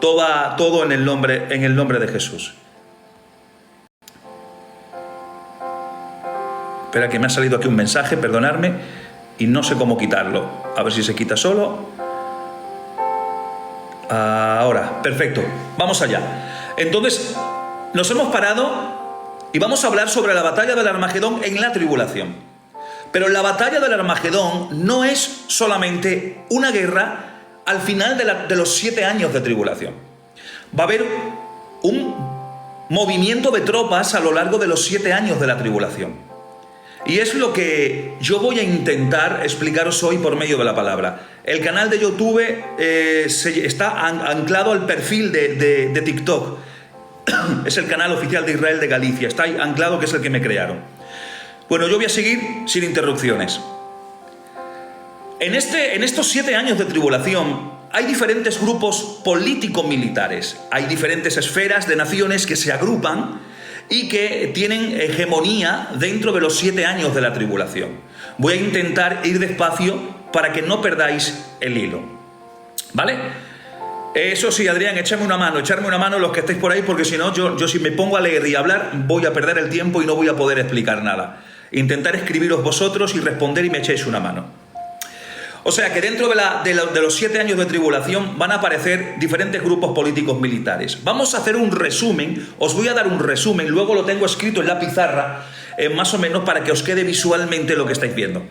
todo en el nombre de Jesús. Espera, que me ha salido aquí un mensaje, perdonadme, y no sé cómo quitarlo. A ver si se quita solo. Ahora, perfecto, vamos allá. Entonces, nos hemos parado y vamos a hablar sobre la batalla del Armagedón en la tribulación. Pero la batalla del Armagedón no es solamente una guerra al final de los 7 años de tribulación. Va a haber un movimiento de tropas a lo largo de los 7 años de la tribulación. Y es lo que yo voy a intentar explicaros hoy por medio de la palabra. El canal de YouTube está anclado al perfil de TikTok. Es el canal oficial de Israel de Galicia. Está ahí anclado, que es el que me crearon. Bueno, yo voy a seguir sin interrupciones. En estos 7 años de tribulación hay diferentes grupos político-militares. Hay diferentes esferas de naciones que se agrupan y que tienen hegemonía dentro de los 7 años de la tribulación. Voy a intentar ir despacio para que no perdáis el hilo, ¿vale? Eso sí, Adrián, echarme una mano los que estéis por ahí, porque si no, yo si me pongo a leer y a hablar, voy a perder el tiempo y no voy a poder explicar nada. Intentar escribiros vosotros y responder y me echéis una mano. O sea que dentro de los 7 años de tribulación van a aparecer diferentes grupos políticos militares. Vamos a hacer un resumen, os voy a dar un resumen, luego lo tengo escrito en la pizarra, más o menos para que os quede visualmente lo que estáis viendo.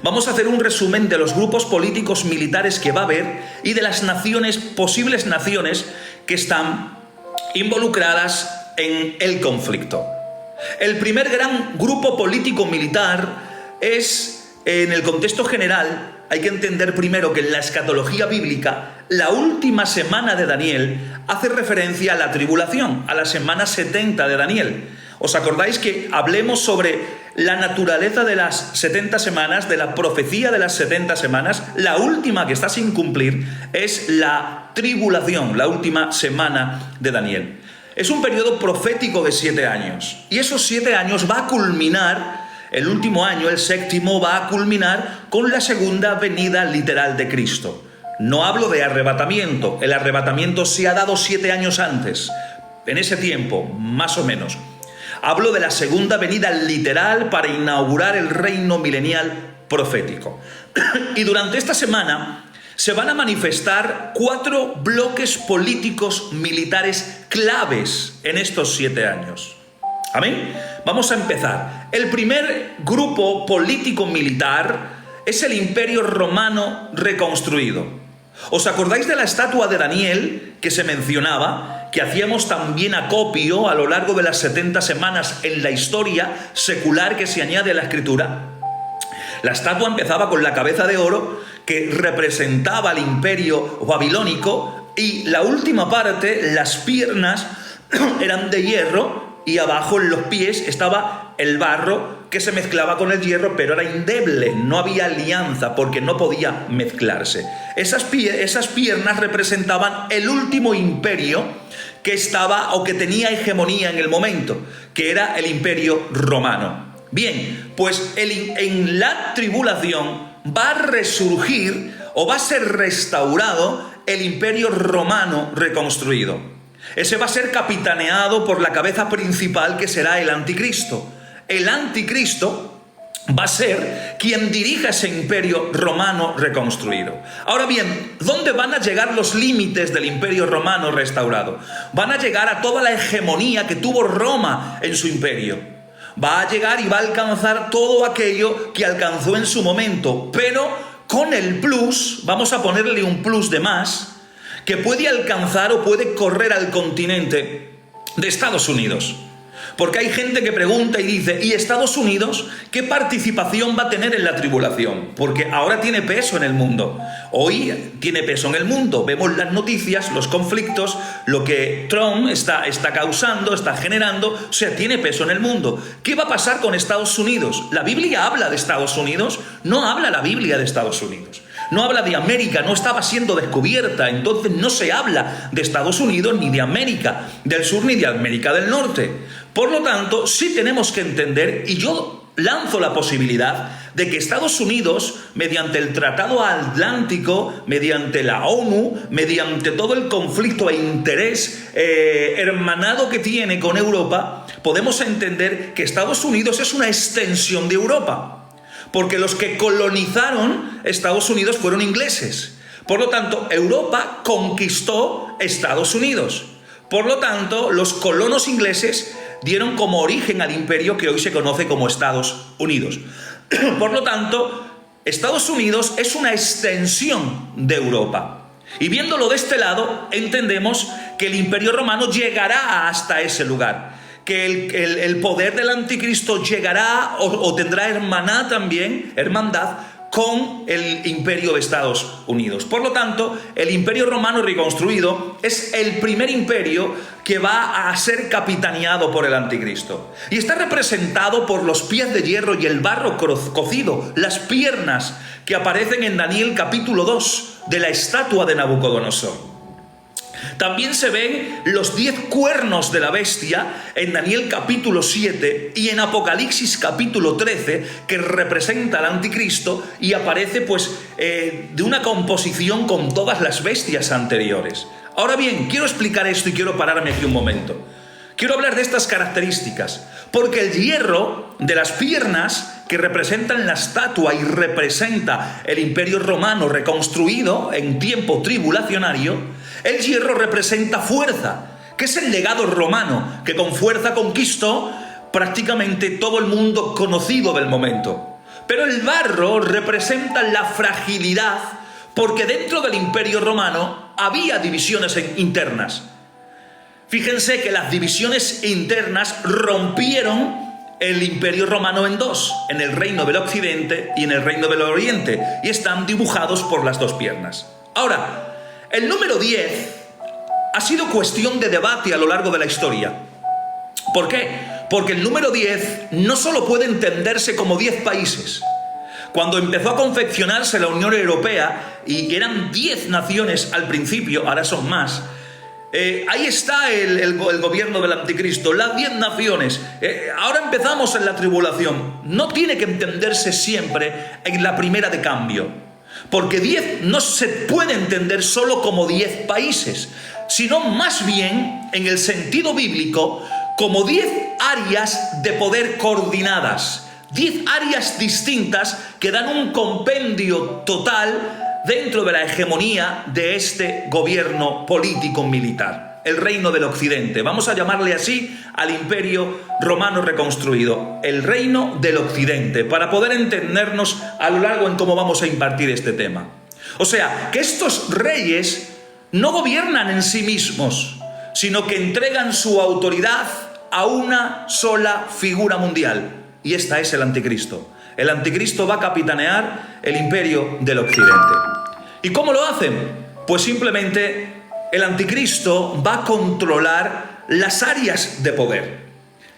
Vamos a hacer un resumen de los grupos políticos militares que va a haber y de las naciones, posibles naciones que están involucradas en el conflicto. El primer gran grupo político militar es, en el contexto general, hay que entender primero que en la escatología bíblica, la última semana de Daniel hace referencia a la tribulación, a la semana 70 de Daniel. ¿Os acordáis que hablemos sobre la naturaleza de las 70 semanas, de la profecía de las 70 semanas? La última que está sin cumplir es la tribulación, la última semana de Daniel. Es un periodo profético de 7 años. Y esos 7 años va a culminar. El último año, el 7º, va a culminar con la segunda venida literal de Cristo. No hablo de arrebatamiento. El arrebatamiento se ha dado 7 años antes, en ese tiempo, más o menos. Hablo de la segunda venida literal para inaugurar el reino milenial profético. Y durante esta semana se van a manifestar 4 bloques políticos militares claves en estos 7 años. ¿Amén? Vamos a empezar. El primer grupo político-militar es el Imperio Romano reconstruido. ¿Os acordáis de la estatua de Daniel que se mencionaba? Que hacíamos también acopio a lo largo de las 70 semanas en la historia secular que se añade a la Escritura. La estatua empezaba con la cabeza de oro que representaba al imperio babilónico y la última parte, las piernas, eran de hierro. Y abajo en los pies estaba el barro que se mezclaba con el hierro, pero era indeble, no había alianza porque no podía mezclarse. Esas piernas representaban el último imperio que estaba o que tenía hegemonía en el momento, que era el imperio romano. Bien, pues en la tribulación va a resurgir o va a ser restaurado el imperio romano reconstruido. Ese va a ser capitaneado por la cabeza principal, que será el anticristo. El anticristo va a ser quien dirija ese imperio romano reconstruido. Ahora bien, ¿dónde van a llegar los límites del imperio romano restaurado? Van a llegar a toda la hegemonía que tuvo Roma en su imperio. Va a llegar y va a alcanzar todo aquello que alcanzó en su momento, pero con el plus, vamos a ponerle un plus de más, que puede alcanzar o puede correr al continente de Estados Unidos. Porque hay gente que pregunta y dice, ¿y Estados Unidos qué participación va a tener en la tribulación? Porque ahora tiene peso en el mundo. Hoy tiene peso en el mundo. Vemos las noticias, los conflictos, lo que Trump está causando, está generando, o sea, tiene peso en el mundo. ¿Qué va a pasar con Estados Unidos? ¿La Biblia habla de Estados Unidos? No habla la Biblia de Estados Unidos. No habla de América, no estaba siendo descubierta, entonces no se habla de Estados Unidos ni de América del Sur ni de América del Norte. Por lo tanto, sí tenemos que entender, y yo lanzo la posibilidad de que Estados Unidos, mediante el Tratado Atlántico, mediante la ONU, mediante todo el conflicto e interés hermanado que tiene con Europa, podemos entender que Estados Unidos es una extensión de Europa. Porque los que colonizaron Estados Unidos fueron ingleses. Por lo tanto, Europa conquistó Estados Unidos. Por lo tanto, los colonos ingleses dieron como origen al imperio que hoy se conoce como Estados Unidos. Por lo tanto, Estados Unidos es una extensión de Europa. Y viéndolo de este lado, entendemos que el Imperio Romano llegará hasta ese lugar. Que el poder del anticristo llegará o tendrá hermandad con el imperio de Estados Unidos. Por lo tanto, el Imperio Romano reconstruido es el primer imperio que va a ser capitaneado por el anticristo. Y está representado por los pies de hierro y el barro cocido, las piernas que aparecen en Daniel capítulo 2 de la estatua de Nabucodonosor. También se ven los 10 cuernos de la bestia en Daniel capítulo 7 y en Apocalipsis capítulo 13, que representa al anticristo y aparece de una composición con todas las bestias anteriores. Ahora bien, quiero explicar esto y quiero pararme aquí un momento. Quiero hablar de estas características, porque el hierro de las piernas que representan la estatua y representa el imperio romano reconstruido en tiempo tribulacionario, el hierro representa fuerza, que es el legado romano, que con fuerza conquistó prácticamente todo el mundo conocido del momento. Pero el barro representa la fragilidad, porque dentro del imperio romano había divisiones internas. Fíjense que las divisiones internas rompieron el imperio romano en dos, en el reino del occidente y en el reino del oriente, y están dibujados por las dos piernas. Ahora, el número 10 ha sido cuestión de debate a lo largo de la historia. ¿Por qué? Porque el número 10 no solo puede entenderse como 10 países. Cuando empezó a confeccionarse la Unión Europea, y eran 10 naciones al principio, ahora son más, ahí está el gobierno del anticristo, las 10 naciones. Ahora empezamos en la tribulación. No tiene que entenderse siempre en la primera de cambio. Porque 10 no se puede entender solo como 10 países, sino más bien, en el sentido bíblico, como 10 áreas de poder coordinadas, 10 áreas distintas que dan un compendio total dentro de la hegemonía de este gobierno político-militar, el reino del occidente. Vamos a llamarle así al imperio romano reconstruido, el reino del occidente, para poder entendernos a lo largo en cómo vamos a impartir este tema. O sea, que estos reyes no gobiernan en sí mismos, sino que entregan su autoridad a una sola figura mundial, y esta es el anticristo. El anticristo va a capitanear el imperio del occidente. ¿Y cómo lo hacen? Pues simplemente el anticristo va a controlar las áreas de poder.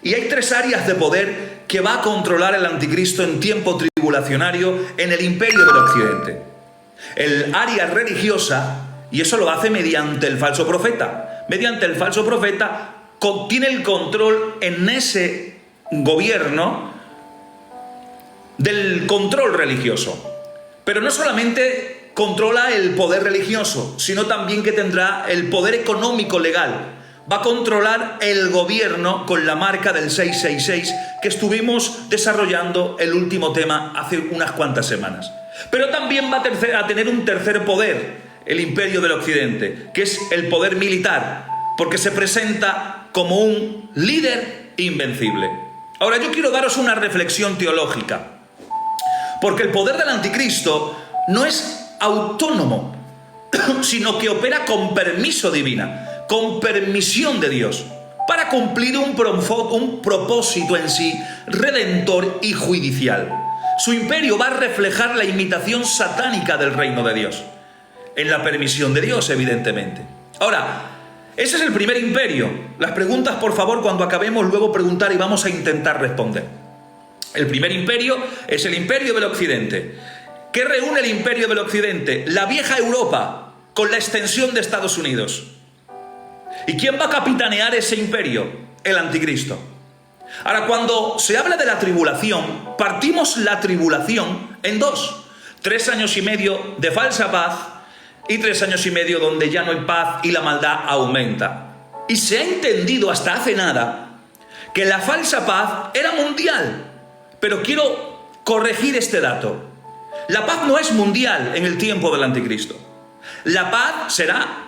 Y hay 3 áreas de poder que va a controlar el anticristo en tiempo tribulacionario en el imperio del occidente. El área religiosa, y eso lo hace mediante el falso profeta. Mediante el falso profeta tiene el control en ese gobierno del control religioso. Pero no solamente controla el poder religioso, sino también que tendrá el poder económico legal. Va a controlar el gobierno con la marca del 666 que estuvimos desarrollando el último tema hace unas cuantas semanas. Pero también va a tener un tercer poder, el imperio del occidente, que es el poder militar, porque se presenta como un líder invencible. Ahora yo quiero daros una reflexión teológica, porque el poder del anticristo no es autónomo, sino que opera con permiso divina, con permisión de Dios, para cumplir un propósito en sí redentor y judicial. Su imperio va a reflejar la imitación satánica del reino de Dios, en la permisión de Dios, evidentemente. Ahora, ese es el primer imperio. Las preguntas, por favor, cuando acabemos, luego preguntar y vamos a intentar responder. El primer imperio es el imperio del occidente. ¿Qué reúne el imperio del occidente? La vieja Europa, con la extensión de Estados Unidos. ¿Y quién va a capitanear ese imperio? El anticristo. Ahora, cuando se habla de la tribulación, partimos la tribulación en dos. 3 años y medio de falsa paz y 3 años y medio donde ya no hay paz y la maldad aumenta. Y se ha entendido hasta hace nada que la falsa paz era mundial. Pero quiero corregir este dato. La paz no es mundial en el tiempo del anticristo. La paz será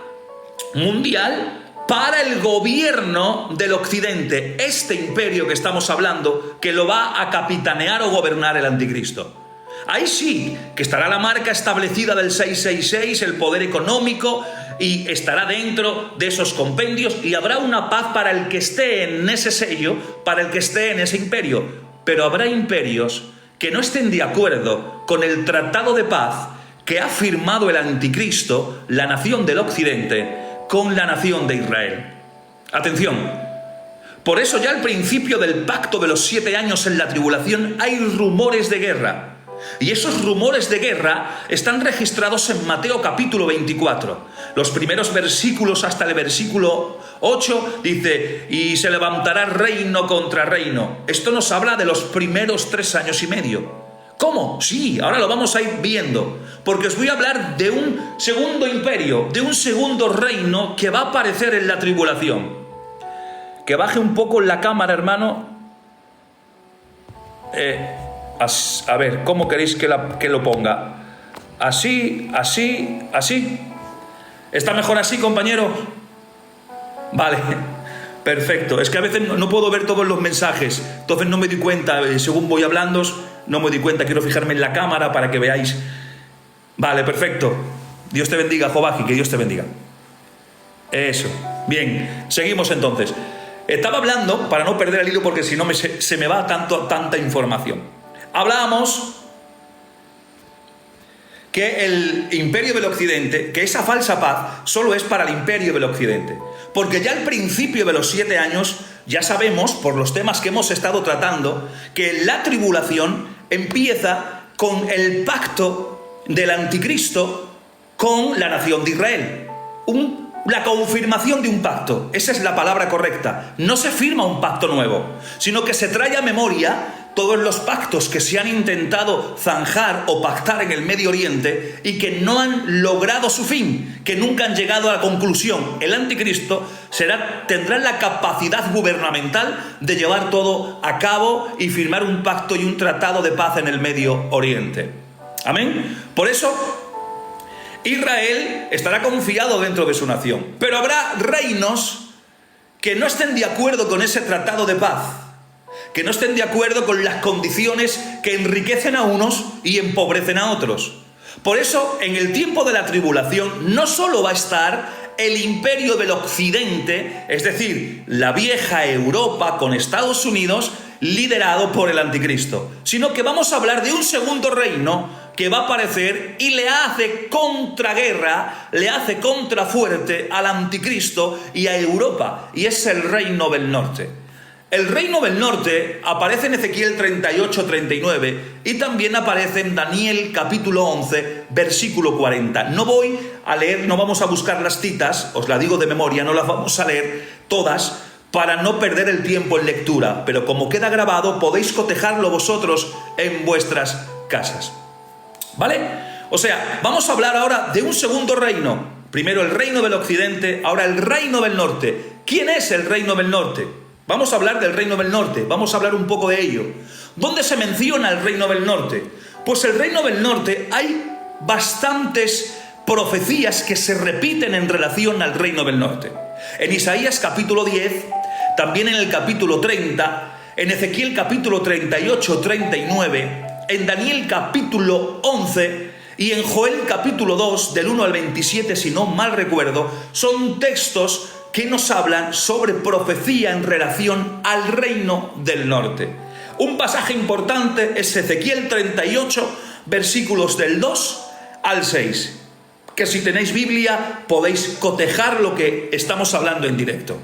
mundial para el gobierno del occidente, este imperio que estamos hablando, que lo va a capitanear o gobernar el anticristo. Ahí sí que estará la marca establecida del 666, el poder económico, y estará dentro de esos compendios, y habrá una paz para el que esté en ese sello, para el que esté en ese imperio. Pero habrá imperios que no estén de acuerdo con el tratado de paz que ha firmado el anticristo, la nación del occidente, con la nación de Israel. Atención, por eso ya al principio del pacto de los 7 años en la tribulación hay rumores de guerra. Y esos rumores de guerra están registrados en Mateo capítulo 24. Los primeros versículos hasta el versículo 8 dice: y se levantará reino contra reino. Esto nos habla de los primeros 3 años y medio. ¿Cómo? Sí, ahora lo vamos a ir viendo, porque os voy a hablar de un segundo imperio, de un segundo reino que va a aparecer en la tribulación. Que baje un poco la cámara, hermano. A ver, ¿cómo queréis que lo ponga? Así, así, así. ¿Está mejor así, compañero? Vale, perfecto. Es que a veces no puedo ver todos los mensajes, entonces no me doy cuenta, según voy hablando, no me doy cuenta. Quiero fijarme en la cámara para que veáis. Vale, perfecto. Dios te bendiga, Jovaji, que Dios te bendiga. Eso, bien, seguimos entonces. Estaba hablando, para no perder el hilo, porque si no se me va tanta información. Hablábamos que el imperio del occidente, que esa falsa paz solo es para el imperio del occidente. Porque ya al principio de los 7 años, ya sabemos, por los temas que hemos estado tratando, que la tribulación empieza con el pacto del anticristo con la nación de Israel. La confirmación de un pacto, esa es la palabra correcta. No se firma un pacto nuevo, sino que se trae a memoria todos los pactos que se han intentado zanjar o pactar en el Medio Oriente y que no han logrado su fin, que nunca han llegado a la conclusión. El anticristo tendrá la capacidad gubernamental de llevar todo a cabo y firmar un pacto y un tratado de paz en el Medio Oriente. Amén. Por eso Israel estará confiado dentro de su nación, pero habrá reinos que no estén de acuerdo con ese tratado de paz, que no estén de acuerdo con las condiciones que enriquecen a unos y empobrecen a otros. Por eso, en el tiempo de la tribulación, no solo va a estar el imperio del occidente, es decir, la vieja Europa con Estados Unidos, liderado por el anticristo, sino que vamos a hablar de un segundo reino que va a aparecer y le hace contraguerra, le hace contrafuerte al anticristo y a Europa, y es el reino del norte. El reino del norte aparece en Ezequiel 38-39 y también aparece en Daniel capítulo 11, versículo 40. No voy a leer, no vamos a buscar las citas, os la digo de memoria, no las vamos a leer todas para no perder el tiempo en lectura, pero como queda grabado podéis cotejarlo vosotros en vuestras casas. ¿Vale? O sea, vamos a hablar ahora de un segundo reino. Primero el reino del occidente, ahora el reino del norte. ¿Quién es el reino del norte? Vamos a hablar del reino del norte, vamos a hablar un poco de ello. ¿Dónde se menciona el reino del norte? Pues el reino del norte hay bastantes profecías que se repiten en relación al reino del norte. En Isaías capítulo 10, también en el capítulo 30, en Ezequiel capítulo 38-39, en Daniel capítulo 11 y en Joel capítulo 2, del 1 al 27, si no mal recuerdo, son textos que nos hablan sobre profecía en relación al reino del norte. Un pasaje importante es Ezequiel 38, versículos del 2 al 6, que si tenéis Biblia podéis cotejar lo que estamos hablando en directo.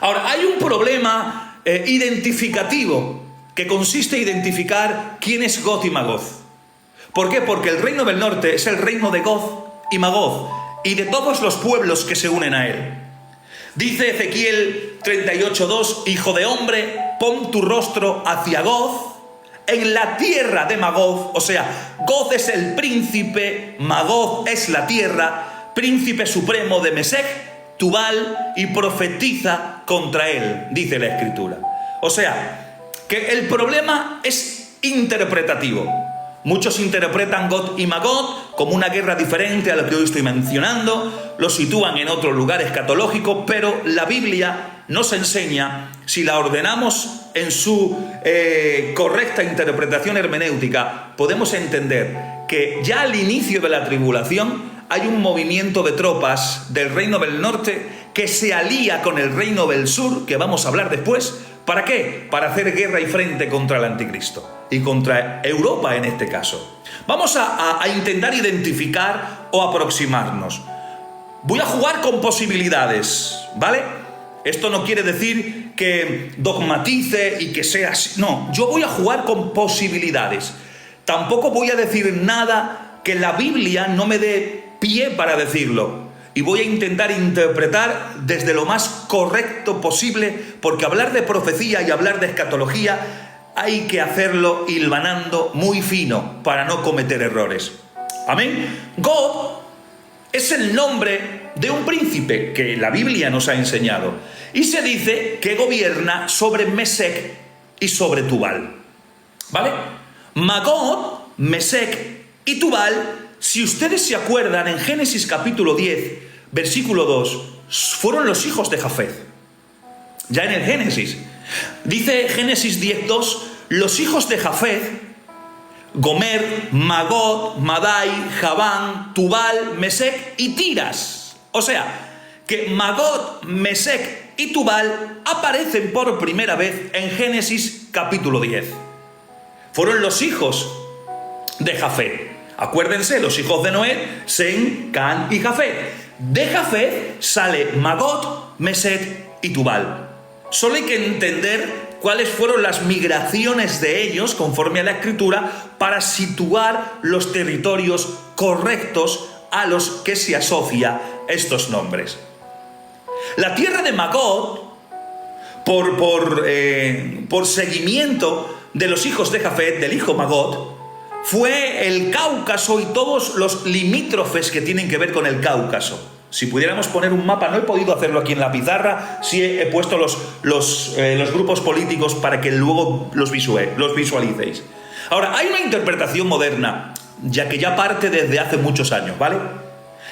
Ahora, hay un problema identificativo que consiste en identificar quién es Gog y Magog. ¿Por qué? Porque el reino del norte es el reino de Gog y Magog y de todos los pueblos que se unen a él. Dice Ezequiel 38:2, hijo de hombre, pon tu rostro hacia Goz, en la tierra de Magoz. O sea, Goz es el príncipe, Magoz es la tierra, príncipe supremo de Mesec, Tubal, y profetiza contra él, dice la Escritura. O sea, que el problema es interpretativo. Muchos interpretan Gog y Magog como una guerra diferente a lo que hoy estoy mencionando, lo sitúan en otro lugar escatológico, pero la Biblia nos enseña, si la ordenamos en su correcta interpretación hermenéutica, podemos entender que ya al inicio de la tribulación hay un movimiento de tropas del reino del norte que se alía con el reino del sur, que vamos a hablar después. ¿Para qué? Para hacer guerra y frente contra el anticristo y contra Europa en este caso. Vamos a intentar identificar o aproximarnos. Voy a jugar con posibilidades, ¿vale? Esto no quiere decir que dogmatice y que sea así. No, yo voy a jugar con posibilidades. Tampoco voy a decir nada que la Biblia no me dé pie para decirlo. Y voy a intentar interpretar desde lo más correcto posible, porque hablar de profecía y hablar de escatología hay que hacerlo hilvanando muy fino para no cometer errores. Amén. Gog es el nombre de un príncipe que la Biblia nos ha enseñado. Y se dice que gobierna sobre Mesec y sobre Tubal. ¿Vale? Magog, Mesec y Tubal, si ustedes se acuerdan, en Génesis capítulo 10, versículo 2, fueron los hijos de Jafet. Ya en el Génesis. Dice Génesis 10:2, los hijos de Jafet, Gomer, Magog, Madai, Javán, Tubal, Mesec y Tiras. O sea, que Magog, Mesec y Tubal aparecen por primera vez en Génesis capítulo 10. Fueron los hijos de Jafet. Acuérdense, los hijos de Noé, Sem, Can y Jafet. De Jafet sale Magog, Mesec y Tubal. Solo hay que entender cuáles fueron las migraciones de ellos, conforme a la Escritura, para situar los territorios correctos a los que se asocia estos nombres. La tierra de Magog, por seguimiento de los hijos de Jafet, del hijo Magog, fue el Cáucaso y todos los limítrofes que tienen que ver con el Cáucaso. Si pudiéramos poner un mapa, no he podido hacerlo aquí en la pizarra, sí he puesto los grupos políticos para que luego los visualicéis. Ahora, hay una interpretación moderna, ya que ya parte desde hace muchos años, ¿vale?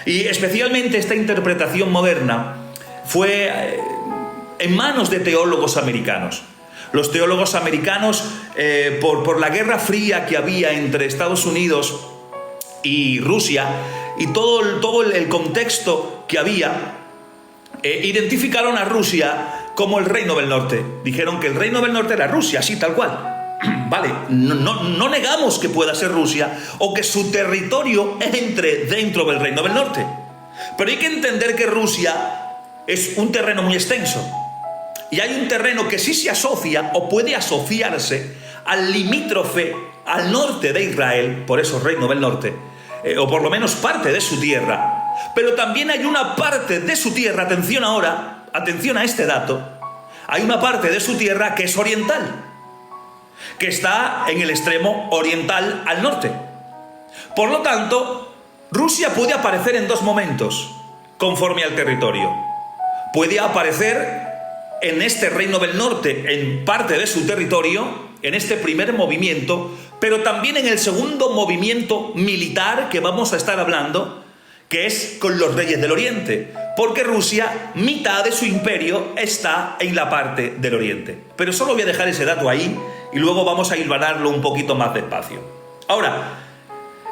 Y especialmente esta interpretación moderna fue en manos de teólogos americanos. Los teólogos americanos, por la Guerra Fría que había entre Estados Unidos y Rusia, y todo el contexto que había, identificaron a Rusia como el Reino del Norte. Dijeron que el Reino del Norte era Rusia, así tal cual. Vale, no negamos que pueda ser Rusia o que su territorio entre dentro del Reino del Norte. Pero hay que entender que Rusia es un terreno muy extenso. Y hay un terreno que sí se asocia o puede asociarse al limítrofe al norte de Israel, por eso Reino del Norte, o por lo menos parte de su tierra. Pero también hay una parte de su tierra, atención ahora, atención a este dato, hay una parte de su tierra que es oriental, que está en el extremo oriental al norte. Por lo tanto, Rusia puede aparecer en dos momentos, conforme al territorio. Puede aparecer en este Reino del Norte, en parte de su territorio, en este primer movimiento, pero también en el segundo movimiento militar que vamos a estar hablando, que es con los reyes del Oriente, porque Rusia, mitad de su imperio, está en la parte del Oriente. Pero solo voy a dejar ese dato ahí y luego vamos a hilvanarlo un poquito más despacio. Ahora,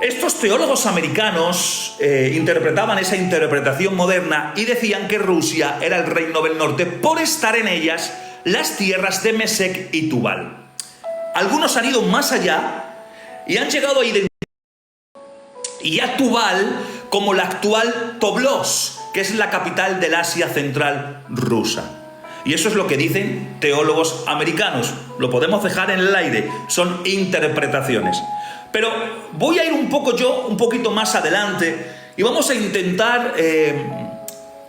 estos teólogos americanos interpretaban esa interpretación moderna y decían que Rusia era el Reino del Norte por estar en ellas las tierras de Mesec y Tubal. Algunos han ido más allá y han llegado a identificar y a Tubal como la actual Toblos, que es la capital del Asia Central rusa. Y eso es lo que dicen teólogos americanos. Lo podemos dejar en el aire, son interpretaciones. Pero voy a ir un poquito más adelante y vamos a intentar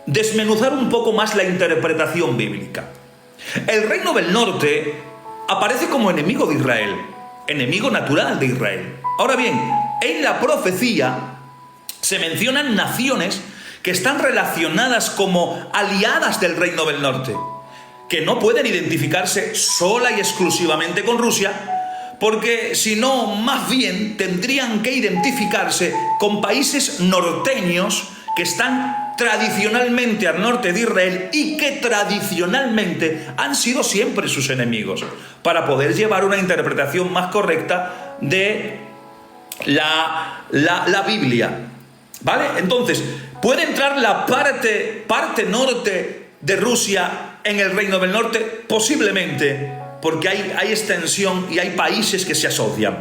desmenuzar un poco más la interpretación bíblica. El Reino del Norte aparece como enemigo de Israel, enemigo natural de Israel. Ahora bien, en la profecía se mencionan naciones que están relacionadas como aliadas del Reino del Norte, que no pueden identificarse sola y exclusivamente con Rusia, porque si no, más bien tendrían que identificarse con países norteños que están tradicionalmente al norte de Israel y que tradicionalmente han sido siempre sus enemigos, para poder llevar una interpretación más correcta de la Biblia. ¿Vale? Entonces, ¿puede entrar la parte norte de Rusia en el Reino del Norte? Posiblemente, porque hay extensión y hay países que se asocian.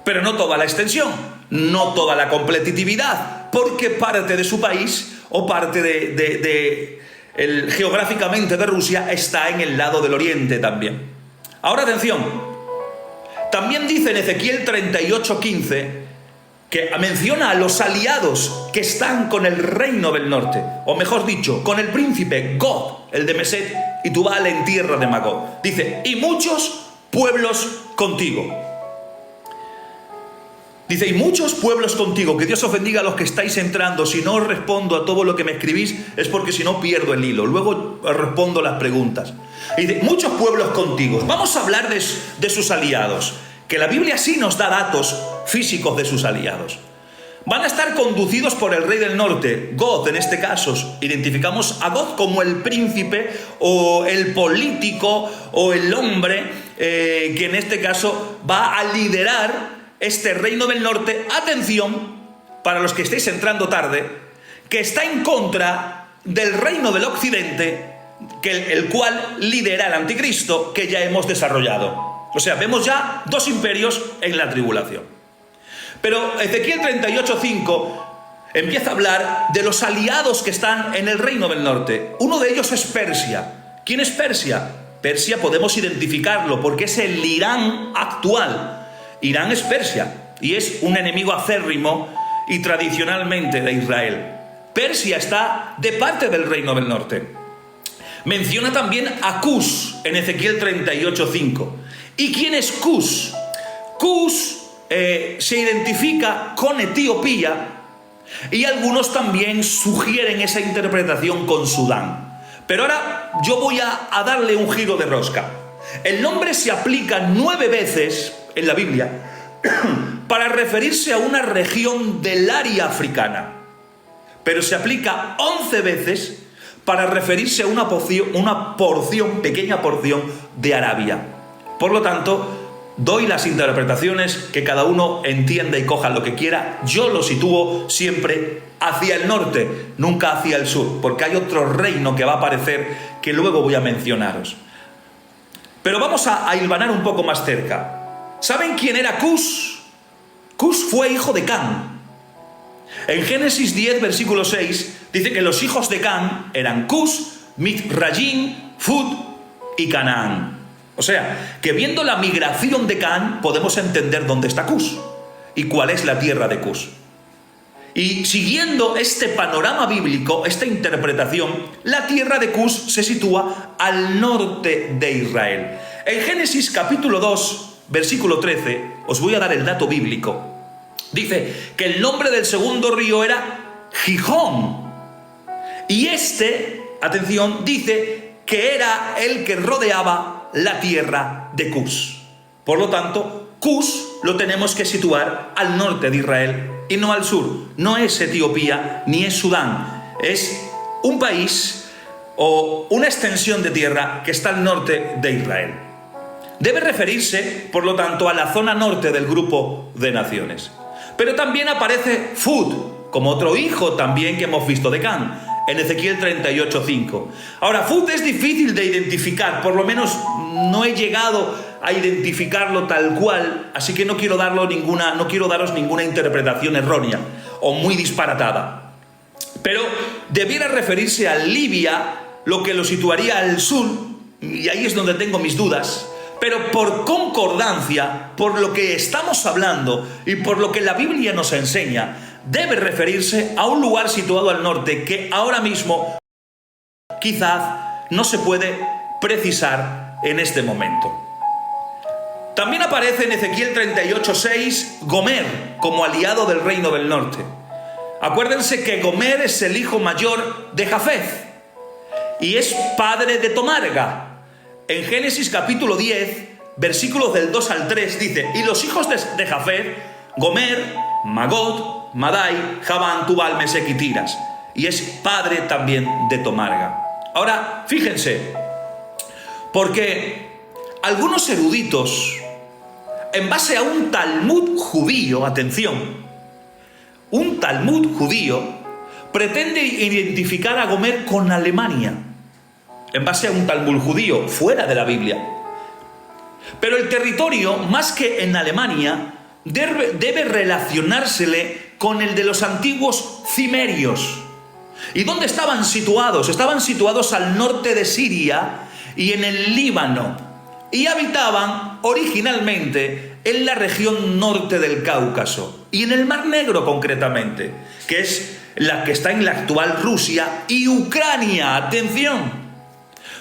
Pero no toda la extensión, no toda la competitividad, porque parte de su país o parte geográficamente de Rusia está en el lado del oriente también. Ahora atención, también dice en Ezequiel 38:15 que menciona a los aliados que están con el reino del norte, o mejor dicho, con el príncipe Gog, el de Meset y Tubal en tierra de Magog. Dice, y muchos pueblos contigo. Dice, y muchos pueblos contigo. Que Dios os bendiga a los que estáis entrando. Si no os respondo a todo lo que me escribís, es porque si no pierdo el hilo. Luego os respondo las preguntas. Y dice, muchos pueblos contigo. Vamos a hablar de sus aliados, que la Biblia sí nos da datos físicos de sus aliados. Van a estar conducidos por el rey del norte, Gog. En este caso identificamos a Gog como el príncipe o el político o el hombre que en este caso va a liderar este reino del norte. Atención, para los que estéis entrando tarde, que está en contra del reino del occidente, el cual lidera el anticristo, que ya hemos desarrollado. O sea, vemos ya dos imperios en la tribulación. Pero Ezequiel 38:5 empieza a hablar de los aliados que están en el reino del norte. Uno de ellos es Persia. ¿Quién es Persia? Persia podemos identificarlo porque es el Irán actual. Irán es Persia y es un enemigo acérrimo y tradicionalmente de Israel. Persia está de parte del reino del norte. Menciona también a Cus en Ezequiel 38:5. ¿Y quién es Cus? Cus se identifica con Etiopía y algunos también sugieren esa interpretación con Sudán. Pero ahora yo voy a darle un giro de rosca. El nombre se aplica 9 veces en la Biblia para referirse a una región del área africana, pero se aplica 11 veces para referirse a una pequeña porción de Arabia. Por lo tanto, doy las interpretaciones, que cada uno entienda y coja lo que quiera. Yo lo sitúo siempre hacia el norte, nunca hacia el sur, porque hay otro reino que va a aparecer que luego voy a mencionaros. Pero vamos a hilvanar un poco más cerca. ¿Saben quién era Cus? Cus fue hijo de Can. En Génesis 10, versículo 6, dice que los hijos de Can eran Cus, Mizrayim, Fud y Canaán. O sea, que viendo la migración de Can, podemos entender dónde está Cus y cuál es la tierra de Cus. Y siguiendo este panorama bíblico, esta interpretación, la tierra de Cus se sitúa al norte de Israel. En Génesis capítulo 2, versículo 13, os voy a dar el dato bíblico. Dice que el nombre del segundo río era Gijón. Y atención, dice que era el que rodeaba la tierra de Cus. Por lo tanto, Cus lo tenemos que situar al norte de Israel y no al sur. No es Etiopía ni es Sudán. Es un país o una extensión de tierra que está al norte de Israel. Debe referirse, por lo tanto, a la zona norte del grupo de naciones. Pero también aparece Fud, como otro hijo también que hemos visto de Can, en Ezequiel 38:5. Ahora, Fud es difícil de identificar, por lo menos no he llegado a identificarlo tal cual, así que no quiero daros ninguna interpretación errónea o muy disparatada. Pero debiera referirse a Libia, lo que lo situaría al sur, y ahí es donde tengo mis dudas. Pero por concordancia, por lo que estamos hablando y por lo que la Biblia nos enseña, debe referirse a un lugar situado al norte que ahora mismo quizás no se puede precisar en este momento. También aparece en Ezequiel 38:6 Gomer como aliado del reino del norte. Acuérdense que Gomer es el hijo mayor de Jafet y es padre de Tomarga. En Génesis capítulo 10, versículos del 2 al 3 dice: y los hijos de Jafet, Gomer, Magod, Madai, Javán, Tubal, Mesec y Tiras. Y es padre también de Tomarga. Ahora, fíjense, porque algunos eruditos, en base a un Talmud judío, atención, un Talmud judío pretende identificar a Gomer con Alemania, en base a un Talmud judío, fuera de la Biblia. Pero el territorio, más que en Alemania, debe relacionársele con el de los antiguos cimerios. ¿Y dónde estaban situados? Estaban situados al norte de Siria y en el Líbano, y habitaban originalmente en la región norte del Cáucaso y en el Mar Negro concretamente, que es la que está en la actual Rusia y Ucrania. Atención.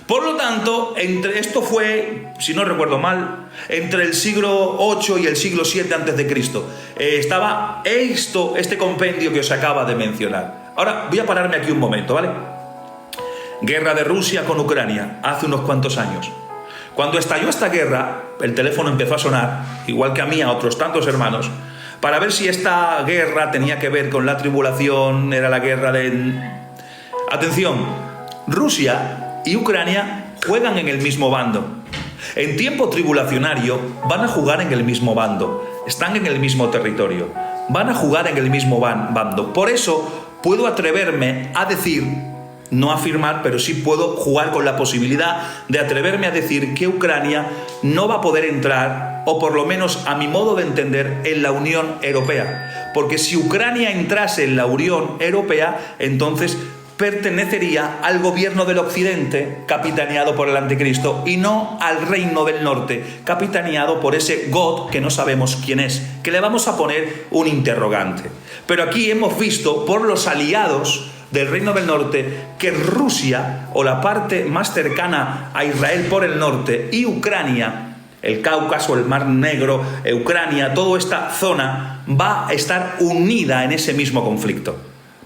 Por lo tanto, esto fue, si no recuerdo mal, entre el siglo VIII y el siglo VII a.C. Estaba este compendio que os acaba de mencionar. Ahora voy a pararme aquí un momento, ¿vale? Guerra de Rusia con Ucrania, hace unos cuantos años. Cuando estalló esta guerra, el teléfono empezó a sonar, igual que a mí, a otros tantos hermanos, para ver si esta guerra tenía que ver con la tribulación, era la guerra de... Atención, Rusia y Ucrania juegan en el mismo bando. En tiempo tribulacionario van a jugar en el mismo bando, están en el mismo territorio, van a jugar en el mismo bando. Por eso puedo atreverme a decir, no afirmar, pero sí puedo jugar con la posibilidad de atreverme a decir que Ucrania no va a poder entrar, o por lo menos a mi modo de entender, en la Unión Europea. Porque si Ucrania entrase en la Unión Europea, entonces pertenecería al gobierno del occidente capitaneado por el anticristo y no al reino del norte capitaneado por ese God que no sabemos quién es, que le vamos a poner un interrogante. Pero aquí hemos visto por los aliados del reino del norte que Rusia, o la parte más cercana a Israel por el norte, y Ucrania, el Cáucaso, el Mar Negro, Ucrania, toda esta zona va a estar unida en ese mismo conflicto.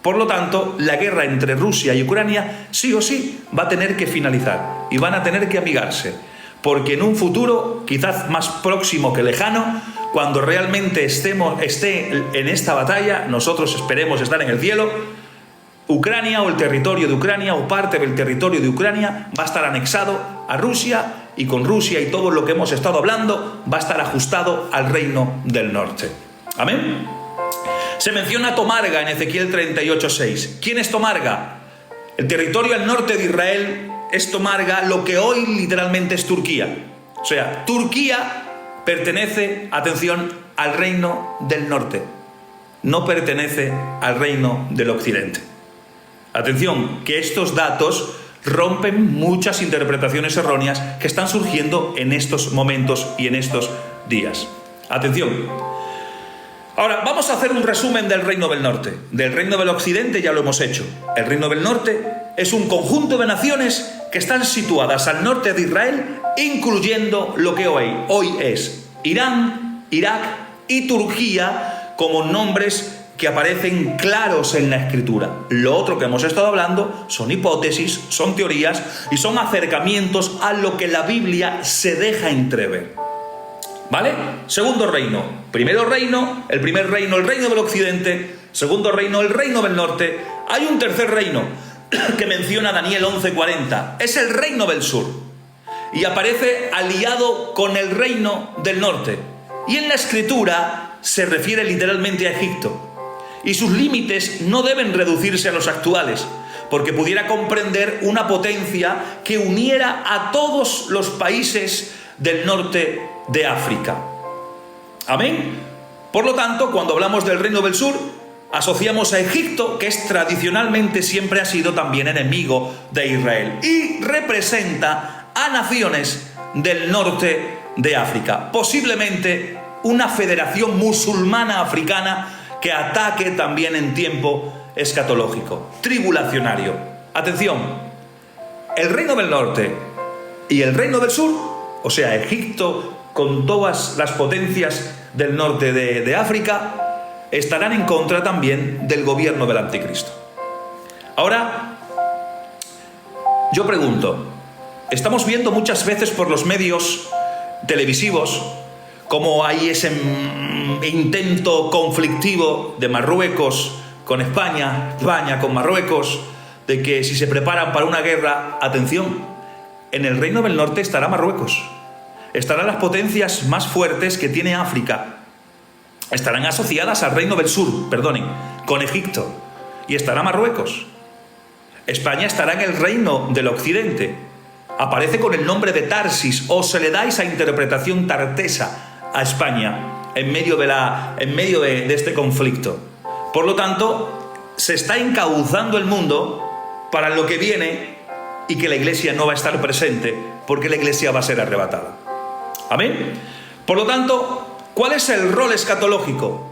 Por lo tanto, la guerra entre Rusia y Ucrania sí o sí va a tener que finalizar y van a tener que amigarse, porque en un futuro quizás más próximo que lejano, cuando realmente esté en esta batalla, nosotros esperemos estar en el cielo, Ucrania o el territorio de Ucrania o parte del territorio de Ucrania va a estar anexado a Rusia, y con Rusia y todo lo que hemos estado hablando va a estar ajustado al reino del norte. ¿Amén? Se menciona Tomarga en Ezequiel 38:6. ¿Quién es Tomarga? El territorio al norte de Israel es Tomarga, lo que hoy literalmente es Turquía. O sea, Turquía pertenece, atención, al reino del norte. No pertenece al reino del occidente. Atención, que estos datos rompen muchas interpretaciones erróneas que están surgiendo en estos momentos y en estos días. Atención. Ahora, vamos a hacer un resumen del reino del norte. Del reino del occidente ya lo hemos hecho. El reino del norte es un conjunto de naciones que están situadas al norte de Israel, incluyendo lo que hoy es Irán, Irak y Turquía, como nombres que aparecen claros en la escritura. Lo otro que hemos estado hablando son hipótesis, son teorías y son acercamientos a lo que la Biblia se deja entrever. ¿Vale? Segundo reino. Primero reino, el primer reino, el reino del occidente. Segundo reino, el reino del norte. Hay un tercer reino que menciona Daniel 11:40. Es el reino del sur. Y aparece aliado con el reino del norte. Y en la escritura se refiere literalmente a Egipto. Y sus límites no deben reducirse a los actuales, porque pudiera comprender una potencia que uniera a todos los países del norte de África. ¿Amén? Por lo tanto, cuando hablamos del reino del sur, asociamos a Egipto, que tradicionalmente siempre ha sido también enemigo de Israel, y representa a naciones del norte de África, posiblemente una federación musulmana africana que ataque también en tiempo escatológico, tribulacionario. Atención, el reino del norte y el reino del sur, o sea, Egipto con todas las potencias del norte de África, estarán en contra también del gobierno del anticristo. Ahora, yo pregunto, estamos viendo muchas veces por los medios televisivos cómo hay ese intento conflictivo de Marruecos con España, España con Marruecos, de que si se preparan para una guerra, atención, en el Reino del Norte estará Marruecos, estarán las potencias más fuertes que tiene África, estarán asociadas al Reino del Sur, perdonen, con Egipto, y estará Marruecos. España estará en el Reino del Occidente, aparece con el nombre de Tarsis, o se le da esa interpretación tartesa a España en medio de este conflicto. Por lo tanto, se está encauzando el mundo para lo que viene, y que la Iglesia no va a estar presente porque la Iglesia va a ser arrebatada. ¿Amén? Por lo tanto, ¿cuál es el rol escatológico?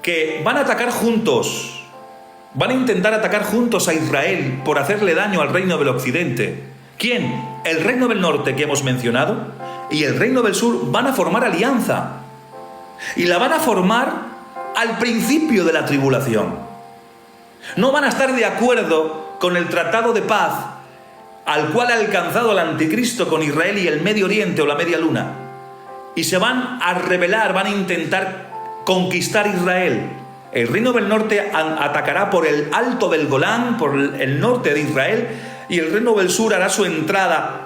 Que van a atacar juntos, van a intentar atacar juntos a Israel por hacerle daño al reino del occidente. ¿Quién? El reino del norte que hemos mencionado y el reino del sur van a formar alianza. Y la van a formar al principio de la tribulación. No van a estar de acuerdo con el tratado de paz al cual ha alcanzado el anticristo con Israel y el Medio Oriente o la Media Luna. Y se van a rebelar, van a intentar conquistar Israel. El reino del norte atacará por el alto del Golán, por el norte de Israel, y el reino del sur hará su entrada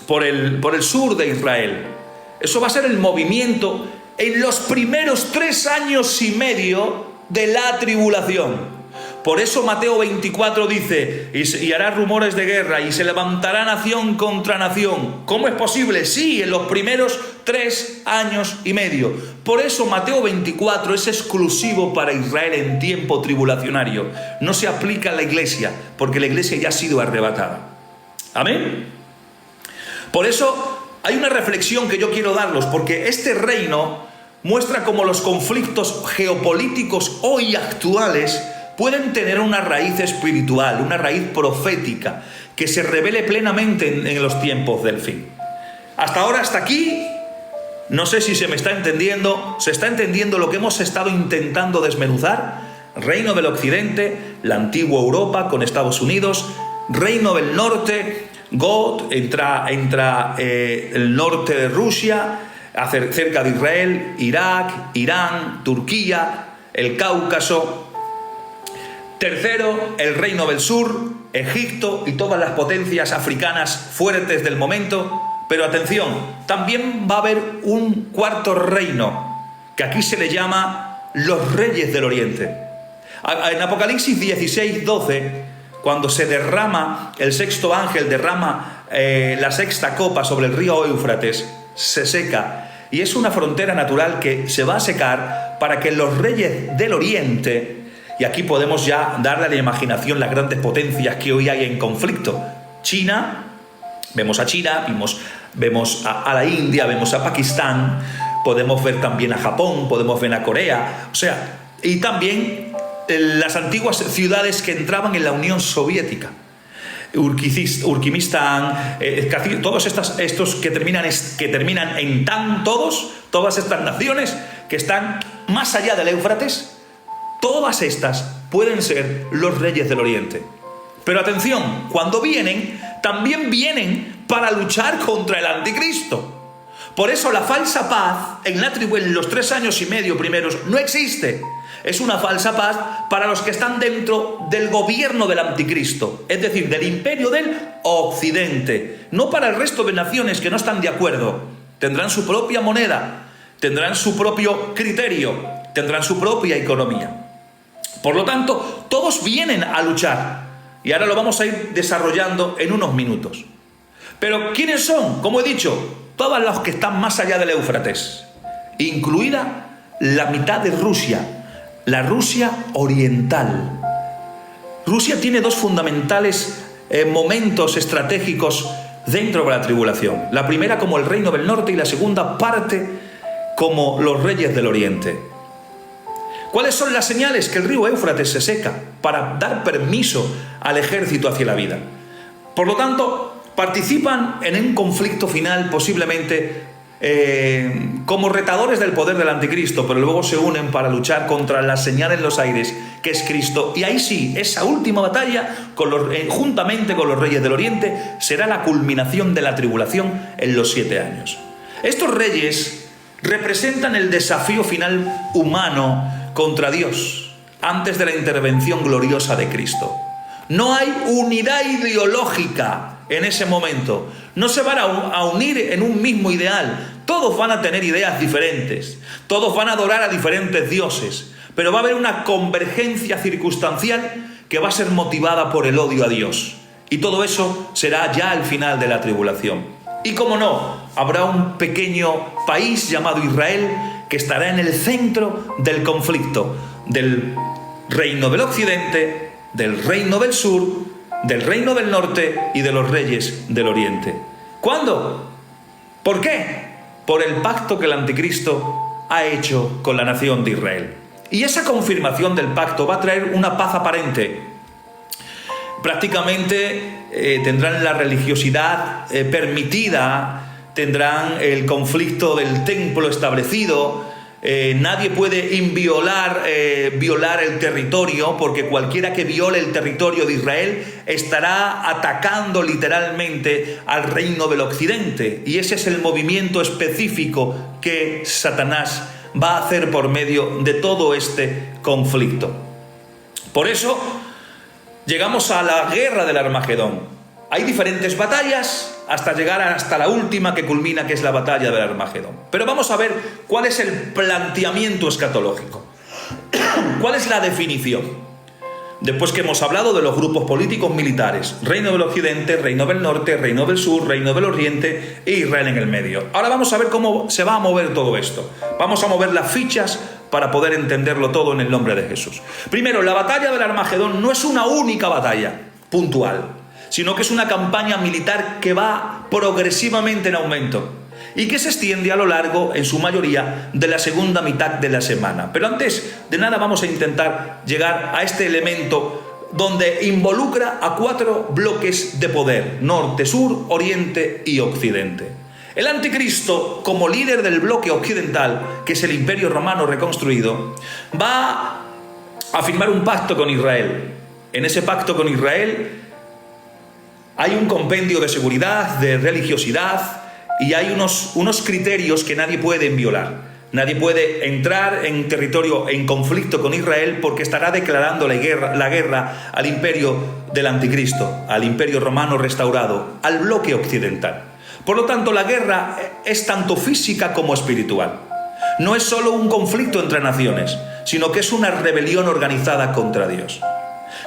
por el sur de Israel. Eso va a ser el movimiento en los primeros 3 años y medio de la tribulación. Por eso Mateo 24 dice, y hará rumores de guerra, y se levantará nación contra nación. ¿Cómo es posible? Sí, en los primeros 3 años y medio. Por eso Mateo 24 es exclusivo para Israel en tiempo tribulacionario. No se aplica a la Iglesia, porque la Iglesia ya ha sido arrebatada. ¿Amén? Por eso hay una reflexión que yo quiero darlos, porque este reino muestra cómo los conflictos geopolíticos hoy actuales pueden tener una raíz espiritual, una raíz profética, que se revele plenamente en los tiempos del fin. Hasta ahora, hasta aquí, no sé si se me está entendiendo, se está entendiendo lo que hemos estado intentando desmenuzar. Reino del Occidente, la antigua Europa con Estados Unidos, Reino del Norte, Gog, entra el norte de Rusia, cerca de Israel, Irak, Irán, Turquía, el Cáucaso. Tercero, el reino del sur, Egipto y todas las potencias africanas fuertes del momento. Pero atención, también va a haber un cuarto reino, que aquí se le llama los reyes del Oriente. En Apocalipsis 16:12, cuando se derrama, el sexto ángel derrama la sexta copa sobre el río Éufrates, se seca. Y es una frontera natural que se va a secar para que los reyes del Oriente... Y aquí podemos ya darle a la imaginación las grandes potencias que hoy hay en conflicto. China, vemos a China, vemos a la India, vemos a Pakistán, podemos ver también a Japón, podemos ver a Corea, y también las antiguas ciudades que entraban en la Unión Soviética. Urkimistán, todos estos que terminan en tan, todas estas naciones que están más allá del Éufrates. Todas estas pueden ser los reyes del Oriente. Pero atención, cuando vienen, también vienen para luchar contra el anticristo. Por eso la falsa paz en los 3 años y medio primeros no existe. Es una falsa paz para los que están dentro del gobierno del anticristo, es decir, del imperio del occidente. No para el resto de naciones que no están de acuerdo. Tendrán su propia moneda, tendrán su propio criterio, tendrán su propia economía. Por lo tanto, todos vienen a luchar. Y ahora lo vamos a ir desarrollando en unos minutos. Pero ¿quiénes son? Como he dicho, todos los que están más allá del Éufrates, incluida la mitad de Rusia, la Rusia oriental. Rusia tiene 2 fundamentales momentos estratégicos dentro de la tribulación. La primera como el reino del norte y la segunda parte como los reyes del oriente. ¿Cuáles son las señales? Que el río Éufrates se seca para dar permiso al ejército hacia la vida. Por lo tanto, participan en un conflicto final posiblemente como retadores del poder del anticristo, pero luego se unen para luchar contra la señal en los aires, que es Cristo. Y ahí sí, esa última batalla, juntamente con los reyes del Oriente, será la culminación de la tribulación en los 7 años. Estos reyes representan el desafío final humano contra Dios, antes de la intervención gloriosa de Cristo. No hay unidad ideológica en ese momento. No se van a unir en un mismo ideal. Todos van a tener ideas diferentes. Todos van a adorar a diferentes dioses. Pero va a haber una convergencia circunstancial que va a ser motivada por el odio a Dios. Y todo eso será ya al final de la tribulación. Y como no, habrá un pequeño país llamado Israel que estará en el centro del conflicto del reino del occidente, del reino del sur, del reino del norte y de los reyes del oriente. ¿Cuándo? ¿Por qué? Por el pacto que el anticristo ha hecho con la nación de Israel. Y esa confirmación del pacto va a traer una paz aparente. Prácticamente tendrán la religiosidad permitida, tendrán el conflicto del templo establecido. Nadie puede violar el territorio, porque cualquiera que viole el territorio de Israel estará atacando literalmente al reino del occidente, y ese es el movimiento específico que Satanás va a hacer por medio de todo este conflicto. Por eso llegamos a la guerra del Armagedón. Hay diferentes batallas hasta llegar hasta la última que culmina, que es la batalla del Armagedón. Pero vamos a ver cuál es el planteamiento escatológico. ¿Cuál es la definición? Después que hemos hablado de los grupos políticos militares, reino del occidente, reino del norte, reino del sur, reino del oriente e Israel en el medio. Ahora vamos a ver cómo se va a mover todo esto. Vamos a mover las fichas para poder entenderlo todo en el nombre de Jesús. Primero, la batalla del Armagedón no es una única batalla puntual, sino que es una campaña militar que va progresivamente en aumento y que se extiende a lo largo, en su mayoría, de la segunda mitad de la semana. Pero antes de nada vamos a intentar llegar a este elemento donde involucra a 4 bloques de poder: norte, sur, oriente y occidente. El anticristo, como líder del bloque occidental, que es el Imperio Romano reconstruido, va a firmar un pacto con Israel. En ese pacto con Israel hay un compendio de seguridad, de religiosidad, y hay unos criterios que nadie puede violar. Nadie puede entrar en territorio en conflicto con Israel, porque estará declarando la guerra al imperio del anticristo, al imperio romano restaurado, al bloque occidental. Por lo tanto, la guerra es tanto física como espiritual. No es solo un conflicto entre naciones, sino que es una rebelión organizada contra Dios.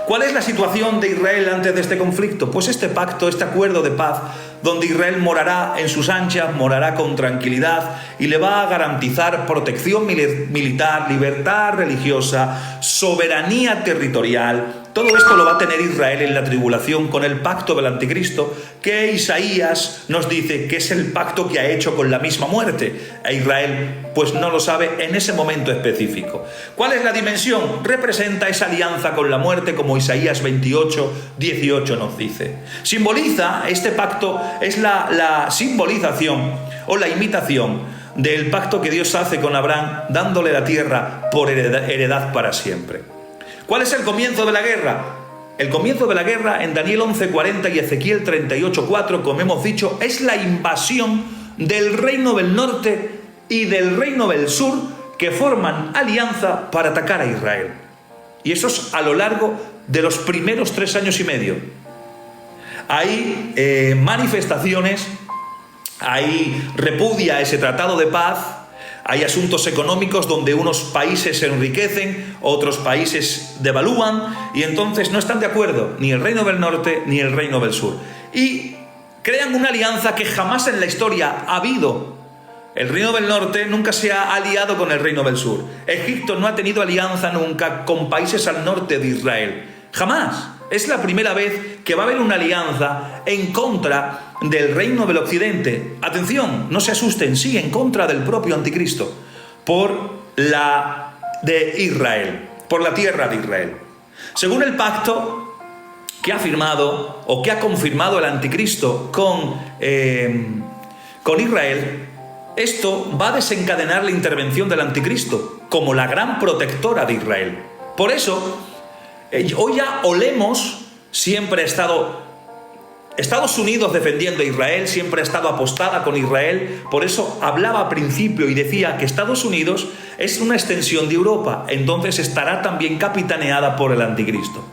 ¿Cuál es la situación de Israel antes de este conflicto? Pues este pacto, este acuerdo de paz, donde Israel morará en sus anchas, morará con tranquilidad y le va a garantizar protección militar, libertad religiosa, soberanía territorial. Todo esto lo va a tener Israel en la tribulación con el pacto del anticristo, que Isaías nos dice que es el pacto que ha hecho con la misma muerte. E Israel pues no lo sabe en ese momento específico. ¿Cuál es la dimensión? Representa esa alianza con la muerte, como Isaías 28:18 nos dice. Simboliza, este pacto es la simbolización o la imitación del pacto que Dios hace con Abraham, dándole la tierra por heredad para siempre. ¿Cuál es el comienzo de la guerra? El comienzo de la guerra, en Daniel 11:40 y Ezequiel 38:4, como hemos dicho, es la invasión del reino del norte y del reino del sur, que forman alianza para atacar a Israel. Y eso es a lo largo de los primeros 3 años y medio. Hay manifestaciones, hay repudia ese tratado de paz. Hay asuntos económicos donde unos países se enriquecen, otros países devalúan, y entonces no están de acuerdo ni el reino del norte ni el reino del sur. Y crean una alianza que jamás en la historia ha habido. El reino del norte nunca se ha aliado con el reino del sur. Egipto no ha tenido alianza nunca con países al norte de Israel. Jamás. Es la primera vez que va a haber una alianza en contra del reino del occidente. Atención, no se asusten, sí, en contra del propio anticristo, por la de Israel, por la tierra de Israel. Según el pacto que ha firmado o que ha confirmado el anticristo con Israel, esto va a desencadenar la intervención del anticristo como la gran protectora de Israel. Por eso, hoy ya olemos, siempre ha estado Estados Unidos defendiendo a Israel, siempre ha estado apostada con Israel. Por eso hablaba al principio y decía que Estados Unidos es una extensión de Europa, entonces estará también capitaneada por el anticristo.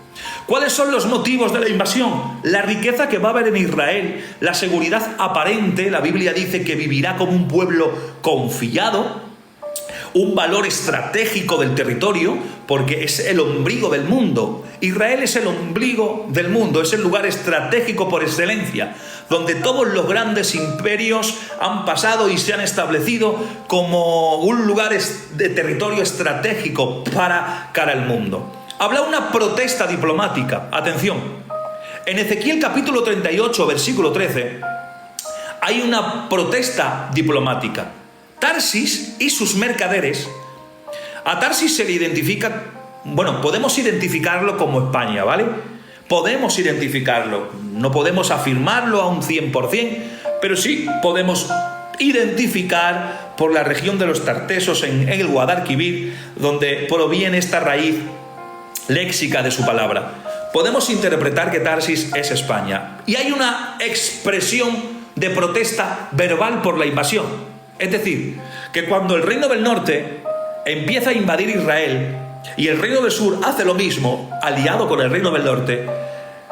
¿Cuáles son los motivos de la invasión? La riqueza que va a haber en Israel, la seguridad aparente. La Biblia dice que vivirá como un pueblo confiado, un valor estratégico del territorio, porque es el ombligo del mundo. Israel es el ombligo del mundo, es el lugar estratégico por excelencia, donde todos los grandes imperios han pasado y se han establecido como un lugar de territorio estratégico para cara al mundo. Habla una protesta diplomática. Atención, en Ezequiel capítulo 38, versículo 13, hay una protesta diplomática. Tarsis y sus mercaderes. A Tarsis se le identifica, bueno, podemos identificarlo como España, ¿vale? Podemos identificarlo, no podemos afirmarlo a un 100%, pero sí podemos identificar por la región de los tartesos en el Guadalquivir, donde proviene esta raíz léxica de su palabra. Podemos interpretar que Tarsis es España. Y hay una expresión de protesta verbal por la invasión. Es decir, que cuando el reino del norte empieza a invadir Israel y el reino del sur hace lo mismo, aliado con el reino del norte,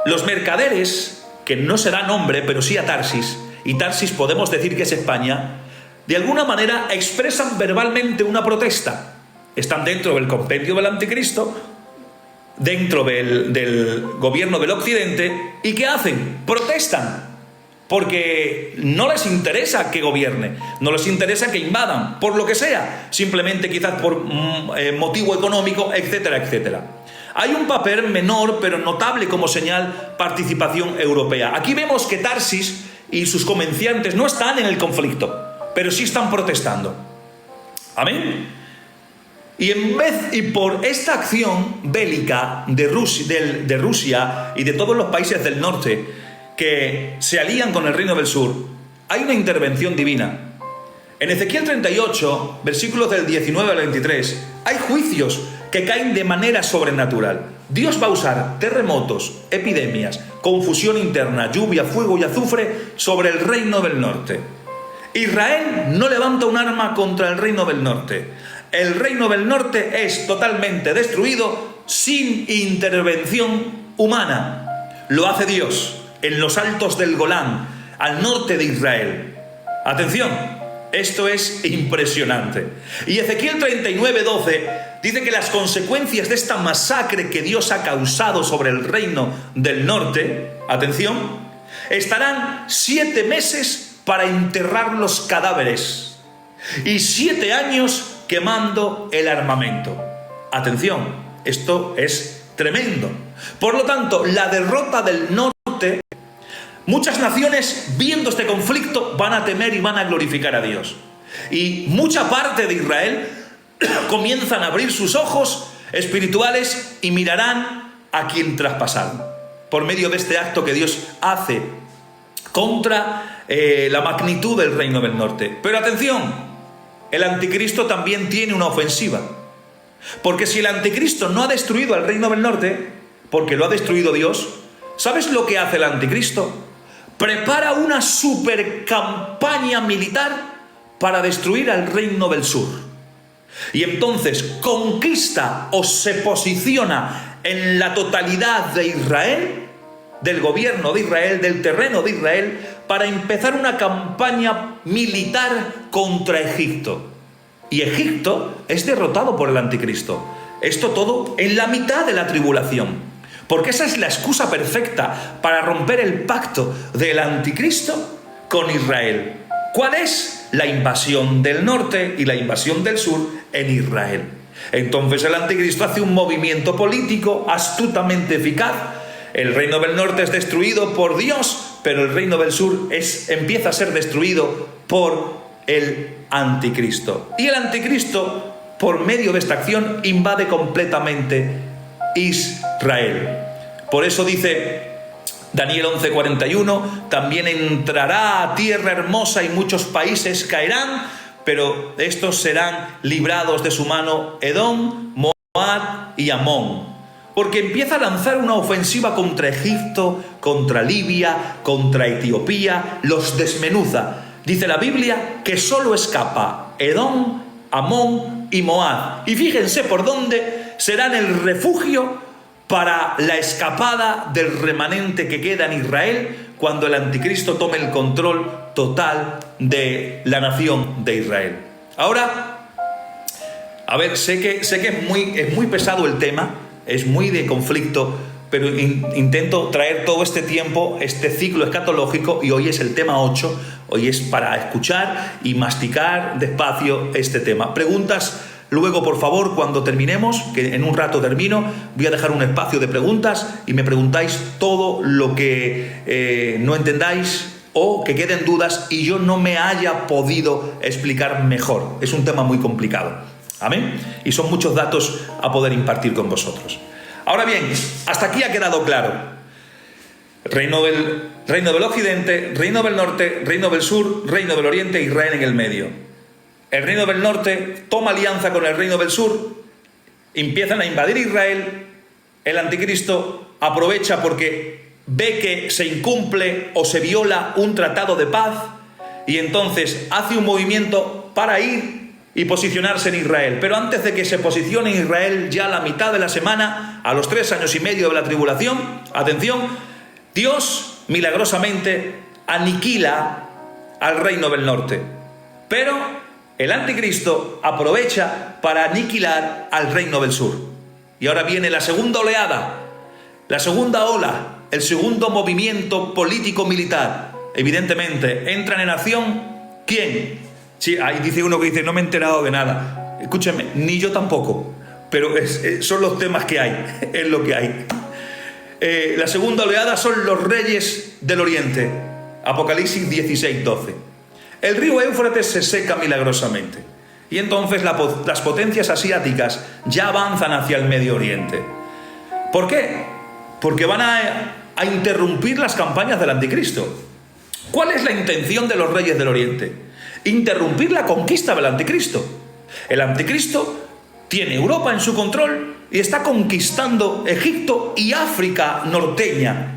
los mercaderes, que no se da nombre, pero sí a Tarsis, y Tarsis podemos decir que es España, de alguna manera expresan verbalmente una protesta. Están dentro del compendio del anticristo, dentro del gobierno del occidente, ¿y qué hacen? Protestan. Porque no les interesa que gobierne, no les interesa que invadan, por lo que sea, simplemente quizás por motivo económico, etcétera, etcétera. Hay un papel menor, pero notable como señal, participación europea. Aquí vemos que Tarsis y sus comerciantes no están en el conflicto, pero sí están protestando. Amén. Y por esta acción bélica de Rusia y de todos los países del norte, que se alían con el reino del sur, hay una intervención divina. En Ezequiel 38, versículos del 19 al 23, hay juicios que caen de manera sobrenatural. Dios va a usar terremotos, epidemias, confusión interna, lluvia, fuego y azufre sobre el reino del norte. Israel no levanta un arma contra el reino del norte. El reino del norte es totalmente destruido sin intervención humana. Lo hace Dios en los altos del Golán, al norte de Israel. Atención, esto es impresionante. Y Ezequiel 39:12 dice que las consecuencias de esta masacre que Dios ha causado sobre el reino del norte, atención, estarán 7 meses para enterrar los cadáveres y 7 años quemando el armamento. Atención, esto es tremendo. Por lo tanto, la derrota del norte, muchas naciones viendo este conflicto van a temer y van a glorificar a Dios. Y mucha parte de Israel comienzan a abrir sus ojos espirituales y mirarán a quien traspasaron, por medio de este acto que Dios hace contra la magnitud del reino del norte. Pero atención, el anticristo también tiene una ofensiva. Porque si el anticristo no ha destruido al reino del norte, porque lo ha destruido Dios, ¿sabes lo que hace el anticristo? Prepara una super campaña militar para destruir al reino del sur. Y entonces conquista o se posiciona en la totalidad de Israel, del gobierno de Israel, del terreno de Israel, para empezar una campaña militar contra Egipto. Y Egipto es derrotado por el anticristo. Esto todo en la mitad de la tribulación. Porque esa es la excusa perfecta para romper el pacto del anticristo con Israel. ¿Cuál es? La invasión del norte y la invasión del sur en Israel. Entonces el anticristo hace un movimiento político astutamente eficaz. El reino del norte es destruido por Dios, pero el reino del sur empieza a ser destruido por el anticristo. Y el anticristo, por medio de esta acción, invade completamente Israel. Por eso dice Daniel 11:41, también entrará a tierra hermosa y muchos países caerán, pero estos serán librados de su mano Edom, Moab y Amón. Porque empieza a lanzar una ofensiva contra Egipto, contra Libia, contra Etiopía, los desmenuza. Dice la Biblia que solo escapa Edom, Amón y Moab. Y fíjense por dónde serán el refugio para la escapada del remanente que queda en Israel cuando el anticristo tome el control total de la nación de Israel. Ahora, a ver, sé que es muy pesado el tema, es muy de conflicto, pero intento traer todo este tiempo, este ciclo escatológico, y hoy es el tema 8, hoy es para escuchar y masticar despacio este tema. Preguntas luego, por favor, cuando terminemos, que en un rato termino, voy a dejar un espacio de preguntas y me preguntáis todo lo que no entendáis o que queden dudas y yo no me haya podido explicar mejor. Es un tema muy complicado. Amén. Y son muchos datos a poder impartir con vosotros. Ahora bien, hasta aquí ha quedado claro. Reino del Occidente, Reino del Norte, Reino del Sur, Reino del Oriente, Israel en el medio. El Reino del Norte toma alianza con el Reino del Sur, empiezan a invadir Israel, el anticristo aprovecha porque ve que se incumple o se viola un tratado de paz y entonces hace un movimiento para ir y posicionarse en Israel. Pero antes de que se posicione en Israel, ya a la mitad de la semana, a los 3 años y medio de la tribulación, atención, Dios milagrosamente aniquila al Reino del Norte. Pero el anticristo aprovecha para aniquilar al Reino del Sur. Y ahora viene la segunda oleada, la segunda ola, el segundo movimiento político-militar. Evidentemente, entran en acción, ¿quién? Sí, ahí dice uno que dice, no me he enterado de nada. Escúchame, ni yo tampoco, pero son los temas que hay, es lo que hay. La segunda oleada son los reyes del Oriente. Apocalipsis 16:12. El río Éufrates se seca milagrosamente y entonces las potencias asiáticas ya avanzan hacia el Medio Oriente. ¿Por qué? Porque van a interrumpir las campañas del anticristo. ¿Cuál es la intención de los reyes del Oriente? Interrumpir la conquista del anticristo. El anticristo tiene Europa en su control y está conquistando Egipto y África norteña.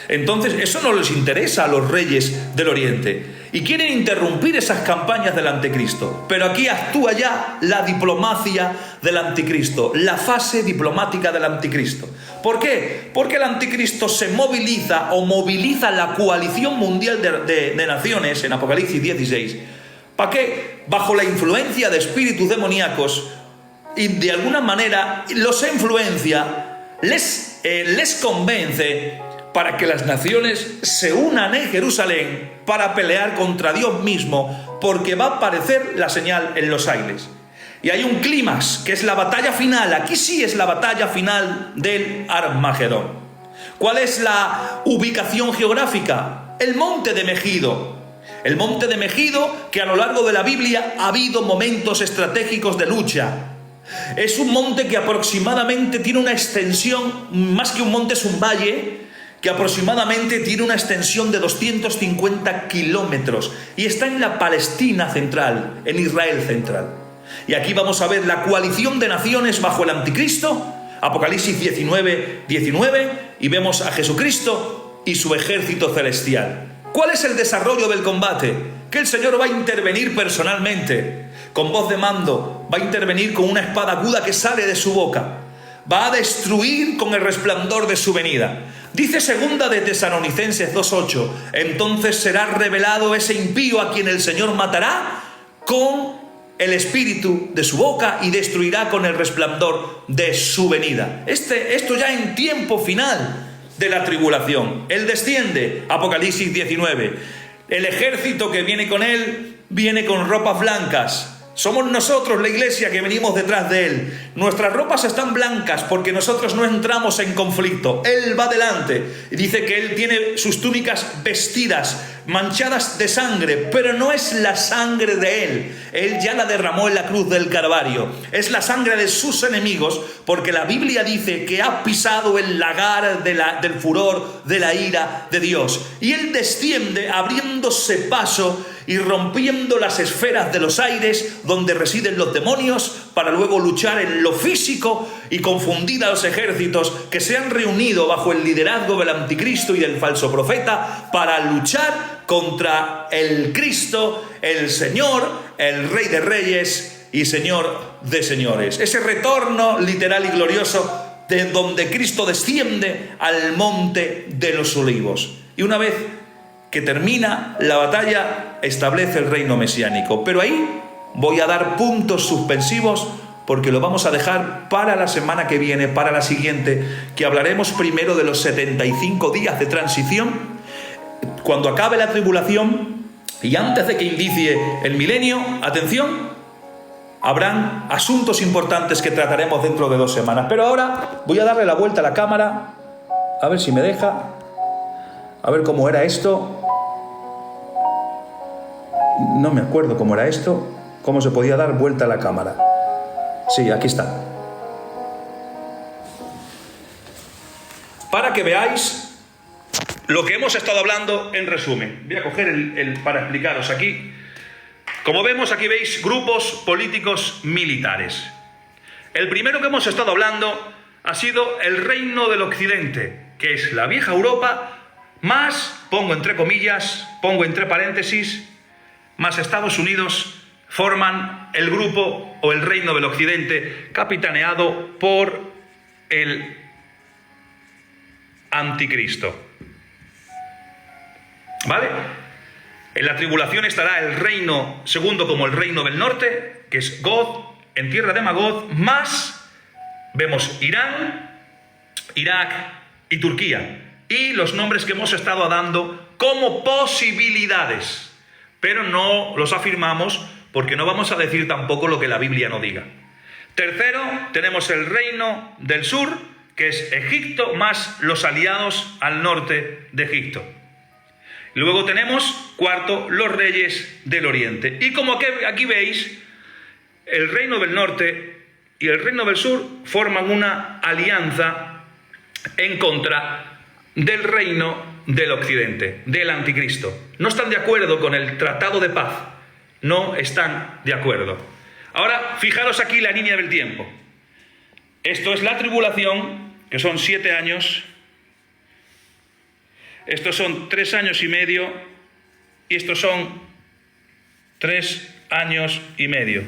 Entonces eso no les interesa a los reyes del Oriente y quieren interrumpir esas campañas del anticristo. Pero aquí actúa ya la diplomacia del anticristo, la fase diplomática del anticristo. ¿Por qué? Porque el anticristo se moviliza o moviliza la coalición mundial de naciones en Apocalipsis 16. ¿Para qué? Bajo la influencia de espíritus demoníacos y de alguna manera los influencia, les convence para que las naciones se unan en Jerusalén para pelear contra Dios mismo, porque va a aparecer la señal en los aires. Y hay un clímax, que es la batalla final. Aquí sí es la batalla final del Armagedón. ¿Cuál es la ubicación geográfica? El monte de Megido. El monte de Megido, que a lo largo de la Biblia ha habido momentos estratégicos de lucha. Es un monte que aproximadamente tiene una extensión, más que un monte es un valle, que aproximadamente tiene una extensión de 250 kilómetros y está en la Palestina central, en Israel central. Y aquí vamos a ver la coalición de naciones bajo el anticristo, Apocalipsis 19:19, y vemos a Jesucristo y su ejército celestial. ¿Cuál es el desarrollo del combate? Que el Señor va a intervenir personalmente, con voz de mando, va a intervenir con una espada aguda que sale de su boca, va a destruir con el resplandor de su venida. Dice segunda de Tesalonicenses 2:8, entonces será revelado ese impío a quien el Señor matará con el espíritu de su boca y destruirá con el resplandor de su venida. Esto ya en tiempo final de la tribulación. Él desciende, Apocalipsis 19. El ejército que viene con él viene con ropas blancas. Somos nosotros, la iglesia, que venimos detrás de él. Nuestras ropas están blancas porque nosotros no entramos en conflicto. Él va delante y dice que él tiene sus túnicas vestidas manchadas de sangre, pero no es la sangre de Él. Él ya la derramó en la cruz del Calvario. Es la sangre de sus enemigos, porque la Biblia dice que ha pisado el lagar del furor, de la ira de Dios. Y Él desciende abriéndose paso y rompiendo las esferas de los aires donde residen los demonios, para luego luchar en lo físico y confundir a los ejércitos que se han reunido bajo el liderazgo del anticristo y del falso profeta para luchar contra el Cristo, el Señor, el Rey de Reyes y Señor de Señores. Ese retorno literal y glorioso de donde Cristo desciende al monte de los olivos. Y una vez que termina la batalla, establece el reino mesiánico. Pero ahí voy a dar puntos suspensivos, porque lo vamos a dejar para la semana que viene, para la siguiente, que hablaremos primero de los 75 días de transición, cuando acabe la tribulación y antes de que inicie el milenio. Atención, habrán asuntos importantes que trataremos dentro de 2 semanas. Pero ahora voy a darle la vuelta a la cámara, a ver si me deja, a ver cómo era esto. No me acuerdo cómo era esto, cómo se podía dar vuelta a la cámara. Sí, aquí está. Para que veáis lo que hemos estado hablando en resumen. Voy a coger para explicaros aquí. Como vemos, aquí veis grupos políticos militares. El primero que hemos estado hablando ha sido el reino del occidente, que es la vieja Europa, más, pongo entre comillas, pongo entre paréntesis, más Estados Unidos, forman el grupo o el reino del occidente, capitaneado por el anticristo. ¿Vale? En la tribulación estará el reino segundo como el reino del norte, que es Gog, en tierra de Magog, más vemos Irán, Irak y Turquía. Y los nombres que hemos estado dando como posibilidades. Pero no los afirmamos, porque no vamos a decir tampoco lo que la Biblia no diga. Tercero, tenemos el reino del sur, que es Egipto, más los aliados al norte de Egipto. Luego tenemos, cuarto, los reyes del oriente. Y como aquí veis, el reino del norte y el reino del sur forman una alianza en contra del reino del occidente, del anticristo. No están de acuerdo con el tratado de paz. No están de acuerdo. Ahora, fijaros aquí la línea del tiempo. Esto es la tribulación, que son 7 años. Estos son 3 años y medio. Y estos son 3 años y medio.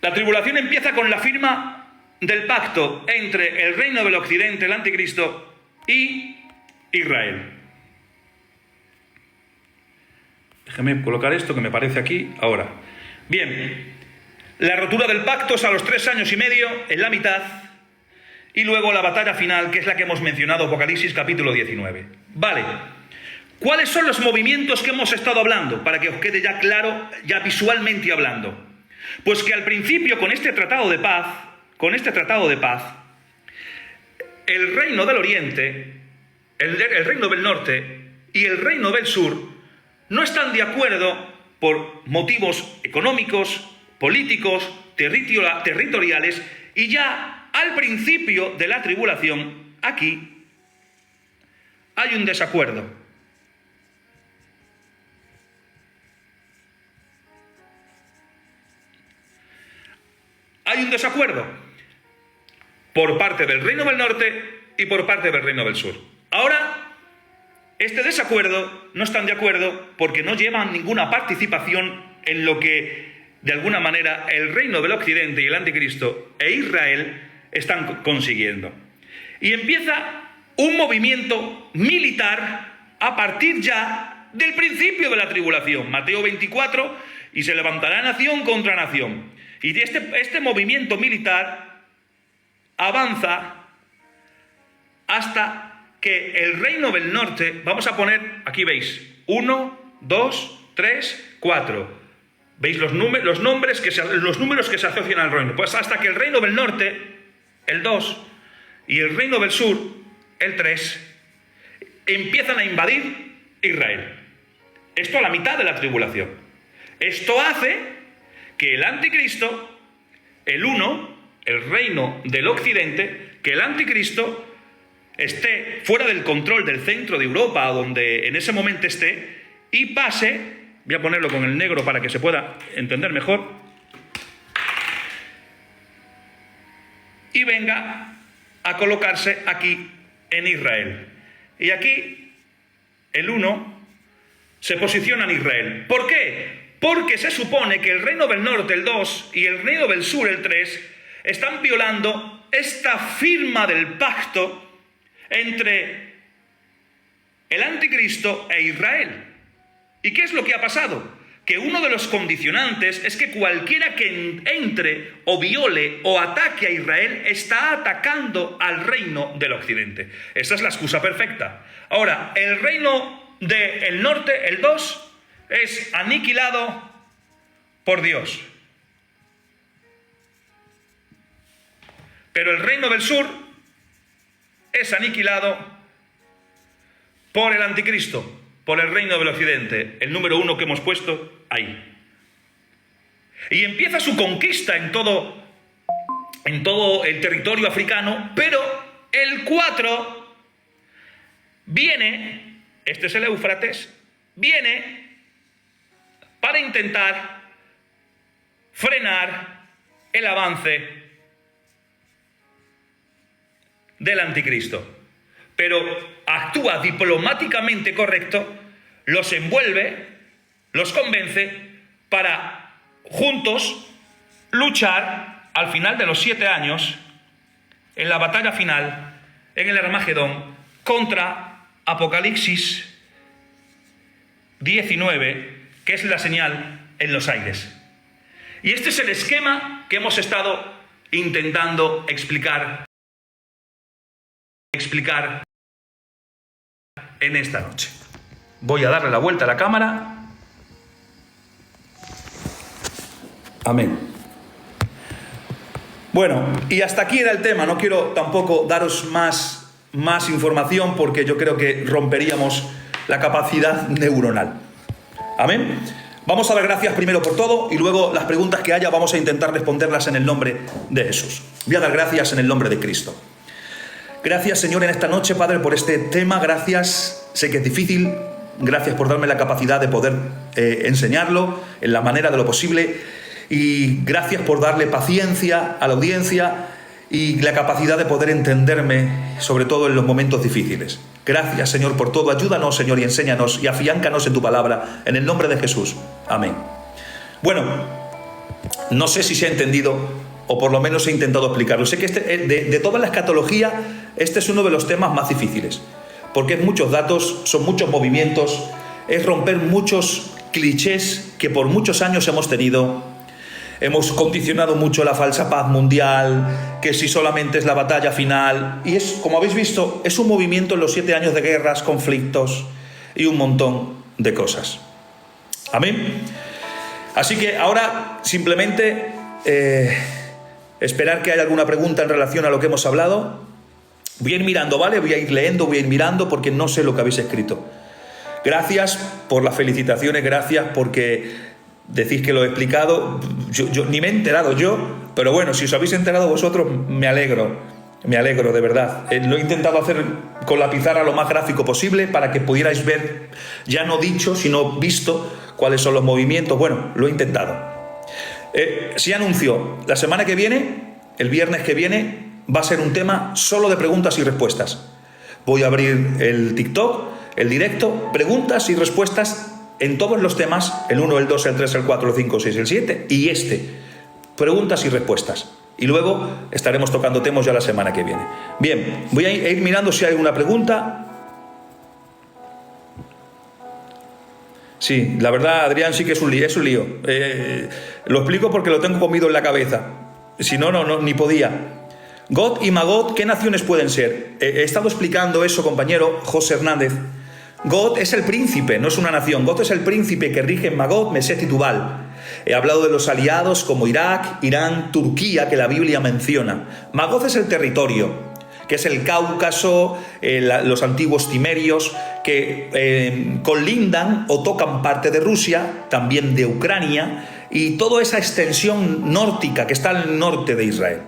La tribulación empieza con la firma del pacto entre el reino del occidente, el anticristo, y Israel. Déjeme colocar esto que me parece aquí ahora. Bien, la rotura del pacto es a los 3 años y medio, en la mitad, y luego la batalla final, que es la que hemos mencionado, Apocalipsis capítulo 19. Vale, ¿cuáles son los movimientos que hemos estado hablando? Para que os quede ya claro, ya visualmente hablando. Pues que al principio, con este tratado de paz, el reino del oriente, el reino del norte y el reino del sur no están de acuerdo por motivos económicos, políticos, territoriales, y ya al principio de la tribulación, aquí, hay un desacuerdo. Hay un desacuerdo por parte del reino del norte y por parte del reino del sur. Ahora, este desacuerdo no están de acuerdo porque no llevan ninguna participación en lo que, de alguna manera, el reino del occidente y el anticristo e Israel están consiguiendo. Y empieza un movimiento militar a partir ya del principio de la tribulación. Mateo 24, y se levantará nación contra nación. Y este movimiento militar avanza hasta que el reino del norte, vamos a poner, aquí veis, 1, 2, 3, 4. ¿Veis los números que se asocian al reino? Pues hasta que el reino del norte, el 2, y el reino del sur, el 3, empiezan a invadir Israel. Esto a la mitad de la tribulación. Esto hace que el anticristo, el uno, el reino del occidente, que el anticristo esté fuera del control del centro de Europa, donde en ese momento esté, y pase, voy a ponerlo con el negro para que se pueda entender mejor, y venga a colocarse aquí en Israel. Y aquí el 1 se posiciona en Israel. ¿Por qué? Porque se supone que el reino del norte, el 2, y el reino del sur, el 3, están violando esta firma del pacto entre el anticristo e Israel. ¿Y qué es lo que ha pasado? Que uno de los condicionantes es que cualquiera que entre o viole o ataque a Israel está atacando al reino del occidente. Esa es la excusa perfecta. Ahora, el reino del norte, el 2, es aniquilado por Dios. Pero el reino del sur es aniquilado por el anticristo, por el reino del occidente, el número 1 que hemos puesto ahí. Y empieza su conquista en todo el territorio africano, pero el 4 viene, este es el Éufrates, viene para intentar frenar el avance del anticristo. Pero actúa diplomáticamente correcto, los envuelve, los convence para juntos luchar al final de los 7 años, en la batalla final, en el Armagedón, contra Apocalipsis 19, que es la señal en los aires. Y este es el esquema que hemos estado intentando explicar en esta noche. Voy a darle la vuelta a la cámara. Amén. Bueno, y hasta aquí era el tema. No quiero tampoco daros más información porque yo creo que romperíamos la capacidad neuronal. Amén. Vamos a dar gracias primero por todo y luego las preguntas que haya vamos a intentar responderlas en el nombre de Jesús. Voy a dar gracias en el nombre de Cristo. Gracias, Señor, en esta noche, Padre, por este tema. Gracias, sé que es difícil. Gracias por darme la capacidad de poder enseñarlo en la manera de lo posible. Y gracias por darle paciencia a la audiencia y la capacidad de poder entenderme, sobre todo en los momentos difíciles. Gracias, Señor, por todo. Ayúdanos, Señor, y enséñanos y afiáncanos en tu palabra, en el nombre de Jesús. Amén. Bueno, no sé si se ha entendido o por lo menos he intentado explicarlo. Sé que de toda la escatología, este es uno de los temas más difíciles, porque es muchos datos, son muchos movimientos, es romper muchos clichés que por muchos años hemos tenido. Hemos condicionado mucho la falsa paz mundial, que si solamente es la batalla final. Y es, como habéis visto, es un movimiento en los 7 años de guerras, conflictos y un montón de cosas. Amén. Así que ahora simplemente esperar que haya alguna pregunta en relación a lo que hemos hablado. Voy a ir mirando, ¿vale? Voy a ir leyendo, voy a ir mirando porque no sé lo que habéis escrito. Gracias por las felicitaciones, gracias porque decís que lo he explicado. Yo ni me he enterado yo, pero bueno, si os habéis enterado vosotros, me alegro de verdad. Lo he intentado hacer con la pizarra lo más gráfico posible para que pudierais ver, ya no dicho, sino visto cuáles son los movimientos. Bueno, lo he intentado. Sí anuncio, la semana que viene, el viernes que viene, va a ser un tema solo de preguntas y respuestas. Voy a abrir el TikTok, el directo, preguntas y respuestas en todos los temas, el 1, el 2, el 3, el 4, el 5, el 6, el 7 y preguntas y respuestas. Y luego estaremos tocando temas ya la semana que viene. Bien, voy a ir mirando si hay alguna pregunta. Sí, la verdad, Adrián, sí que es un lío. Lo explico porque lo tengo comido en la cabeza. Si no, ni podía. God y Magog, ¿qué naciones pueden ser? He estado explicando eso, compañero José Hernández. God es el príncipe, no es una nación. God es el príncipe que rige en Magog, Meset y Tubal. He hablado de los aliados como Irak, Irán, Turquía, que la Biblia menciona. Magog es el territorio, que es el Cáucaso, los antiguos cimerios, que colindan o tocan parte de Rusia, también de Ucrania y toda esa extensión nórtica que está al norte de Israel.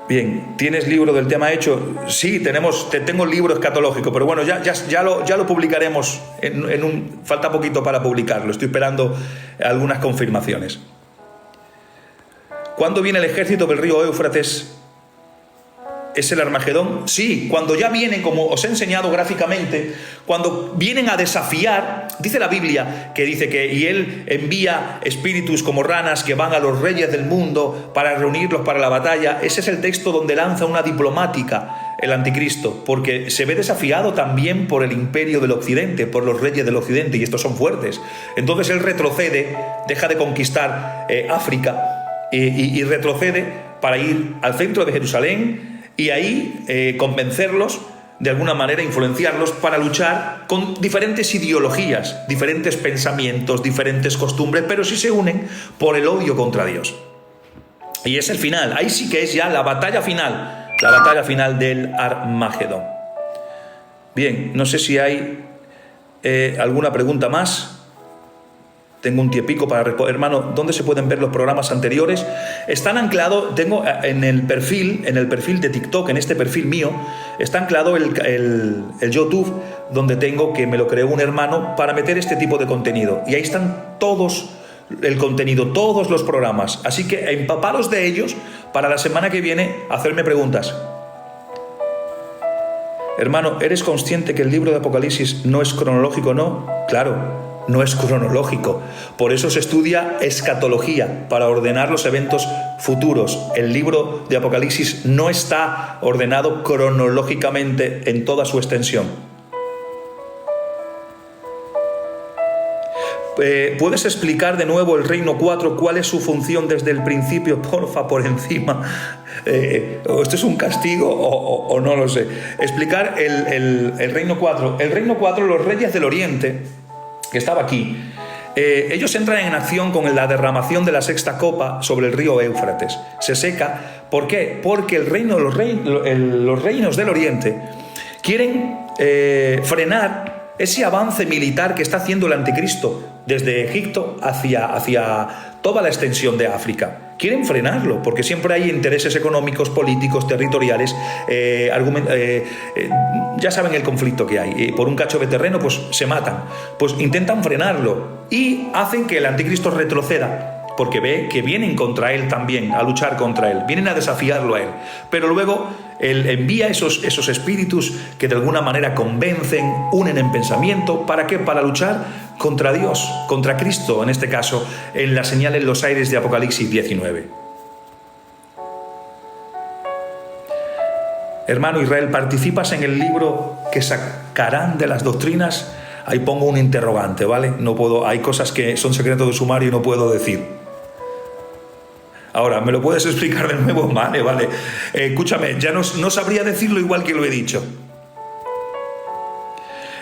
Bien, ¿tienes libro del tema hecho? Sí, tengo el libro escatológico, pero bueno, ya lo publicaremos, falta poquito para publicarlo, estoy esperando algunas confirmaciones. ¿Cuándo viene el ejército del río Éufrates? ¿Es el Armagedón? Sí, cuando ya vienen, como os he enseñado gráficamente, cuando vienen a desafiar, dice la Biblia, que dice que y él envía espíritus como ranas que van a los reyes del mundo para reunirlos para la batalla. Ese es el texto donde lanza una diplomática el anticristo, porque se ve desafiado también por el imperio del occidente, por los reyes del occidente, y estos son fuertes. Entonces él retrocede, deja de conquistar África y retrocede para ir al centro de Jerusalén y ahí convencerlos, de alguna manera influenciarlos para luchar con diferentes ideologías, diferentes pensamientos, diferentes costumbres, pero sí se unen por el odio contra Dios. Y es el final, ahí sí que es ya la batalla final del Armagedón. Bien, no sé si hay alguna pregunta más. Tengo un tiempico para responder. Hermano, ¿dónde se pueden ver los programas anteriores? Están anclados, tengo en el perfil de TikTok, en este perfil mío, está anclado el YouTube, donde tengo, que me lo creó un hermano, para meter este tipo de contenido. Y ahí están todos el contenido, todos los programas. Así que empaparos de ellos para la semana que viene hacerme preguntas. Hermano, ¿eres consciente que el libro de Apocalipsis no es cronológico? No, claro. No es cronológico. Por eso se estudia escatología, para ordenar los eventos futuros. El libro de Apocalipsis no está ordenado cronológicamente en toda su extensión. ¿Puedes explicar de nuevo el reino 4? ¿Cuál es su función desde el principio? Porfa, por encima. ¿Esto es un castigo o no lo sé? Explicar el reino 4. El reino 4, los reyes del oriente, que estaba aquí, ellos entran en acción con la derramación de la sexta copa sobre el río Éufrates. Se seca. ¿Por qué? Porque los reinos del oriente quieren frenar ese avance militar que está haciendo el anticristo desde Egipto hacia toda la extensión de África. Quieren frenarlo, porque siempre hay intereses económicos, políticos, territoriales, ya saben el conflicto que hay. Por un cacho de terreno, pues se matan. Pues intentan frenarlo y hacen que el anticristo retroceda, porque ve que vienen contra él también, a luchar contra él, vienen a desafiarlo a él. Pero luego él envía esos espíritus que de alguna manera convencen, unen en pensamiento. ¿Para qué? Para luchar contra Dios, contra Cristo, en este caso, en la señal en los aires de Apocalipsis 19. Hermano Israel, ¿participas en el libro que sacarán de las doctrinas? Ahí pongo un interrogante, ¿vale? No puedo, hay cosas que son secretos de sumario y no puedo decir. Ahora, ¿me lo puedes explicar de nuevo? Vale. Escúchame, ya no sabría decirlo igual que lo he dicho.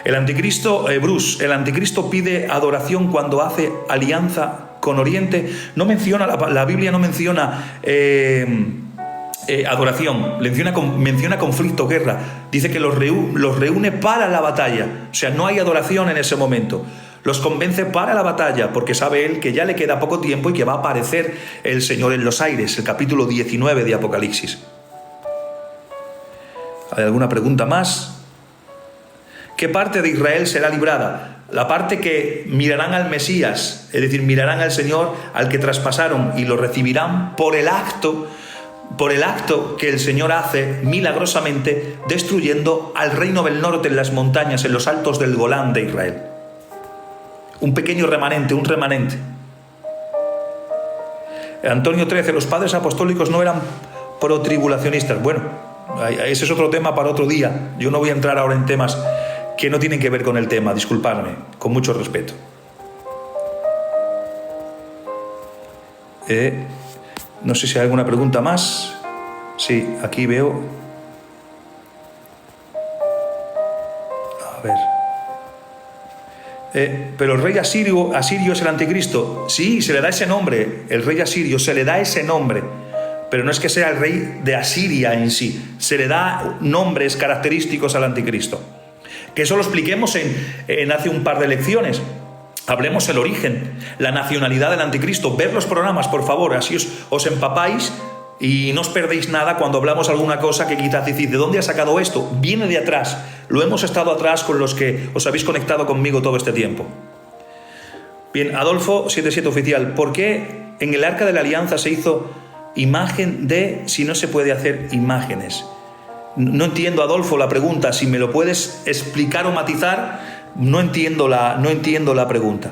El anticristo, Bruce, el anticristo pide adoración cuando hace alianza con Oriente. No menciona, la Biblia no menciona adoración, menciona conflicto, guerra. Dice que los reúne para la batalla. O sea, no hay adoración en ese momento. Los convence para la batalla, porque sabe él que ya le queda poco tiempo y que va a aparecer el Señor en los aires, el capítulo 19 de Apocalipsis. ¿Hay alguna pregunta más? ¿Qué parte de Israel será librada? La parte que mirarán al Mesías, es decir, mirarán al Señor al que traspasaron y lo recibirán por el acto que el Señor hace milagrosamente, destruyendo al reino del norte en las montañas, en los altos del Golán de Israel. Un pequeño remanente, un remanente. Antonio 13, los padres apostólicos no eran protribulacionistas. Bueno, ese es otro tema para otro día. Yo no voy a entrar ahora en temas que no tienen que ver con el tema, disculpadme, con mucho respeto. No sé si hay alguna pregunta más. Sí, aquí veo. A ver. Pero el rey asirio es el anticristo. Sí, se le da ese nombre. El rey asirio se le da ese nombre. pero no es que sea el rey de Asiria en sí. Se le da nombres característicos al anticristo. Que eso lo expliquemos en hace un par de lecciones. Hablemos el origen, la nacionalidad del anticristo. Ver los programas, por favor, así os empapáis y no os perdéis nada cuando hablamos alguna cosa que quizás decís, ¿de dónde ha sacado esto? Viene de atrás. Lo hemos estado atrás con los que os habéis conectado conmigo todo este tiempo. Bien, Adolfo 77 oficial, ¿por qué en el Arca de la Alianza se hizo imagen de si no se puede hacer imágenes? No entiendo, Adolfo, la pregunta. Si me lo puedes explicar o matizar, no entiendo la pregunta.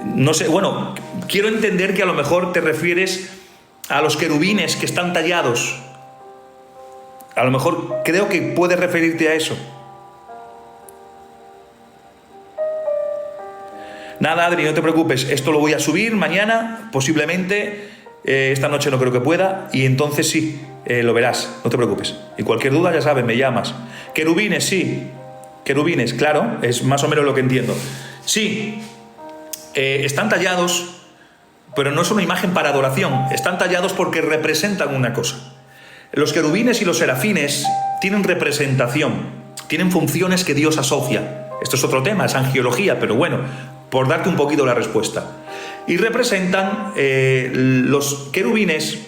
No sé, bueno, quiero entender que a lo mejor te refieres a los querubines que están tallados. A lo mejor creo que puedes referirte a eso. Nada, Adri, no te preocupes, esto lo voy a subir mañana, posiblemente, esta noche no creo que pueda, y entonces sí, lo verás, no te preocupes. Y cualquier duda, ya sabes, me llamas. Querubines, sí, querubines, claro, es más o menos lo que entiendo. Sí, están tallados, pero no es una imagen para adoración, están tallados porque representan una cosa. Los querubines y los serafines tienen representación, tienen funciones que Dios asocia. Esto es otro tema, es angiología, pero bueno, por darte un poquito la respuesta. Y representan los querubines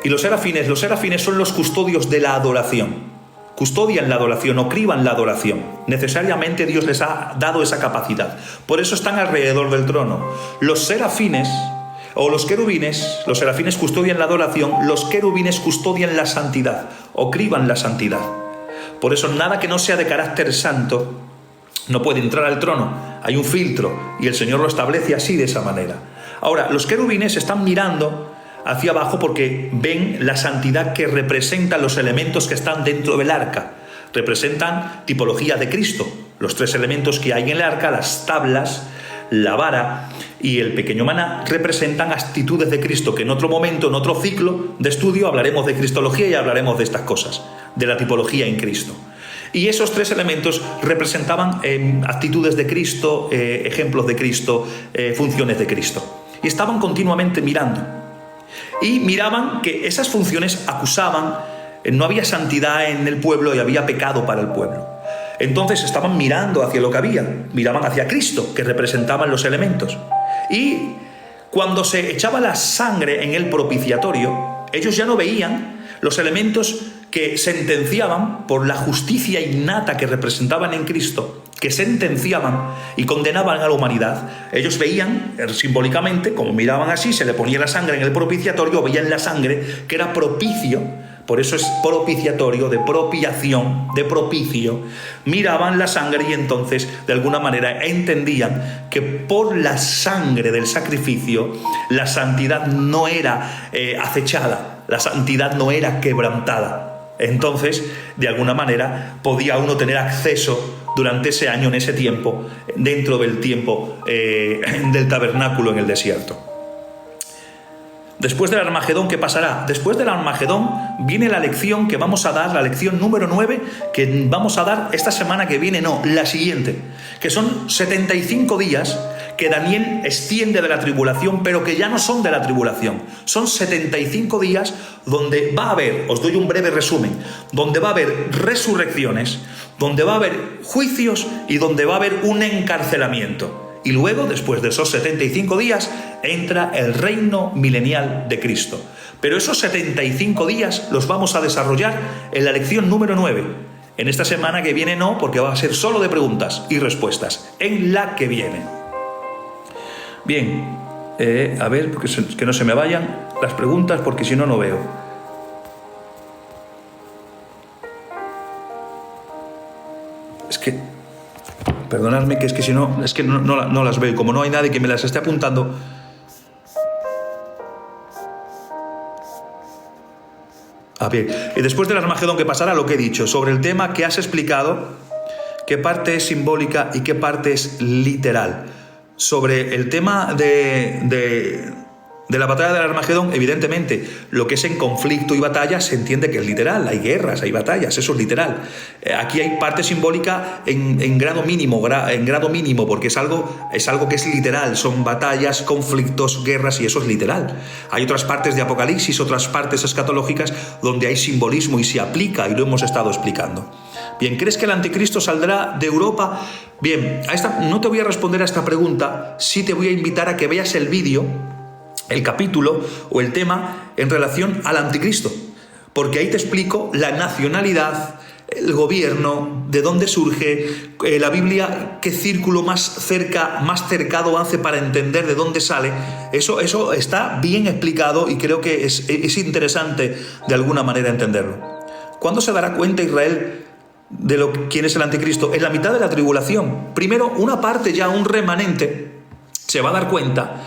y los serafines. Los serafines son los custodios de la adoración. Custodian la adoración o criban la adoración. Necesariamente Dios les ha dado esa capacidad. Por eso están alrededor del trono. Los serafines o los querubines, los serafines custodian la adoración, los querubines custodian la santidad o criban la santidad. Por eso nada que no sea de carácter santo no puede entrar al trono. Hay un filtro y el Señor lo establece así, de esa manera. Ahora, los querubines están mirando hacia abajo porque ven la santidad que representan los elementos que están dentro del arca. Representan tipología de Cristo. Los tres elementos que hay en el arca, las tablas, la vara y el pequeño maná, representan actitudes de Cristo, que en otro momento, en otro ciclo de estudio, hablaremos de cristología y hablaremos de estas cosas, de la tipología en Cristo. Y esos tres elementos representaban actitudes de Cristo, ejemplos de Cristo, funciones de Cristo. Y estaban continuamente mirando. Y miraban que esas funciones acusaban, no había santidad en el pueblo y había pecado para el pueblo. Entonces estaban mirando hacia lo que había, miraban hacia Cristo, que representaban los elementos. Y cuando se echaba la sangre en el propiciatorio, ellos ya no veían los elementos que sentenciaban por la justicia innata que representaban en Cristo, que sentenciaban y condenaban a la humanidad. Ellos veían simbólicamente, como miraban así, se le ponía la sangre en el propiciatorio, veían la sangre que era propicio, por eso es propiciatorio, de propiación, de propicio. Miraban la sangre y entonces de alguna manera entendían que por la sangre del sacrificio la santidad no era acechada, la santidad no era quebrantada. Entonces, de alguna manera, podía uno tener acceso durante ese año, en ese tiempo, dentro del tiempo del tabernáculo en el desierto. Después del Armagedón, ¿qué pasará? Después del Armagedón viene la lección que vamos a dar, la lección número 9, que vamos a dar esta semana que viene, no, la siguiente, que son 75 días que Daniel extiende de la tribulación, pero que ya no son de la tribulación. Son 75 días donde va a haber, os doy un breve resumen, donde va a haber resurrecciones, donde va a haber juicios y donde va a haber un encarcelamiento. Y luego, después de esos 75 días, entra el reino milenial de Cristo. Pero esos 75 días los vamos a desarrollar en la lección número 9. En esta semana que viene no, porque va a ser solo de preguntas y respuestas. En la que viene. Bien, a ver, que no se me vayan las preguntas, porque si no, no veo. Es que... Perdonadme, que es que si no, es que no las veo. Como no hay nadie que me las esté apuntando. A ver, y después del Armagedón, ¿qué pasará? Lo que he dicho sobre el tema que has explicado, qué parte es simbólica y qué parte es literal. Sobre el tema de de la batalla del Armagedón, evidentemente, lo que es en conflicto y batalla se entiende que es literal, hay guerras, hay batallas, eso es literal. Aquí hay parte simbólica en grado mínimo, porque es algo que es literal, son batallas, conflictos, guerras, y eso es literal. Hay otras partes de Apocalipsis, otras partes escatológicas donde hay simbolismo y se aplica, y lo hemos estado explicando. Bien, ¿crees que el anticristo saldrá de Europa? Bien, no te voy a responder a esta pregunta, sí te voy a invitar a que veas el vídeo, el capítulo o el tema en relación al anticristo, porque ahí te explico la nacionalidad, el gobierno, de dónde surge, la Biblia, qué círculo más cercado hace para entender de dónde sale. Eso está bien explicado y creo que es interesante de alguna manera entenderlo. ¿Cuándo se dará cuenta Israel de quién es el anticristo? En la mitad de la tribulación. Primero, una parte ya, un remanente, se va a dar cuenta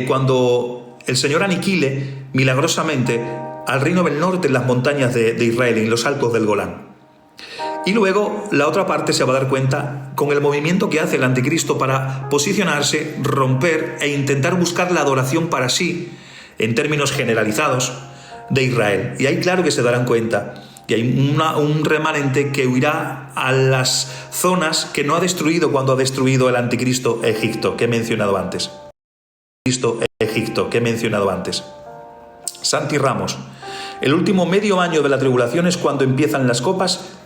cuando el Señor aniquile milagrosamente al reino del norte en las montañas de Israel, en los altos del Golán. Y luego la otra parte se va a dar cuenta con el movimiento que hace el anticristo para posicionarse, romper e intentar buscar la adoración para sí, en términos generalizados, de Israel. Y ahí claro que se darán cuenta. Y hay un remanente que huirá a las zonas que no ha destruido cuando ha destruido el anticristo Egipto, que he mencionado antes. Santi Ramos. El último medio año de la tribulación es cuando empiezan las copas.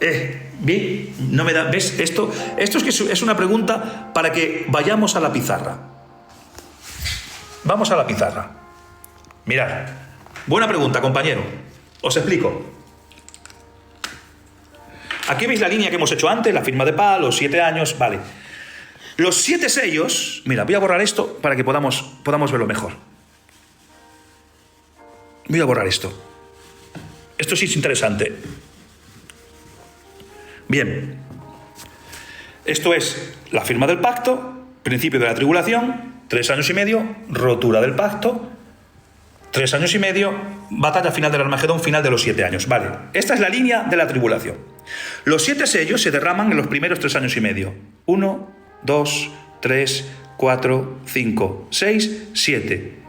Bien, no me da. ¿Ves? Esto es una pregunta para que vayamos a la pizarra. Vamos a la pizarra. Mirad. Buena pregunta, compañero. Os explico. Aquí veis la línea que hemos hecho antes, la firma de paz, los 7 años, vale. Los 7 sellos, mira, voy a borrar esto para que podamos verlo mejor. Voy a borrar esto. Esto sí es interesante. Bien. Esto es la firma del pacto, principio de la tribulación, 3 años y medio, rotura del pacto, 3 años y medio, batalla final del Armagedón, final de los 7 años. Vale, esta es la línea de la tribulación. Los 7 sellos se derraman en los primeros 3 años y medio. 1, 2, 3, 4, 5, 6, 7.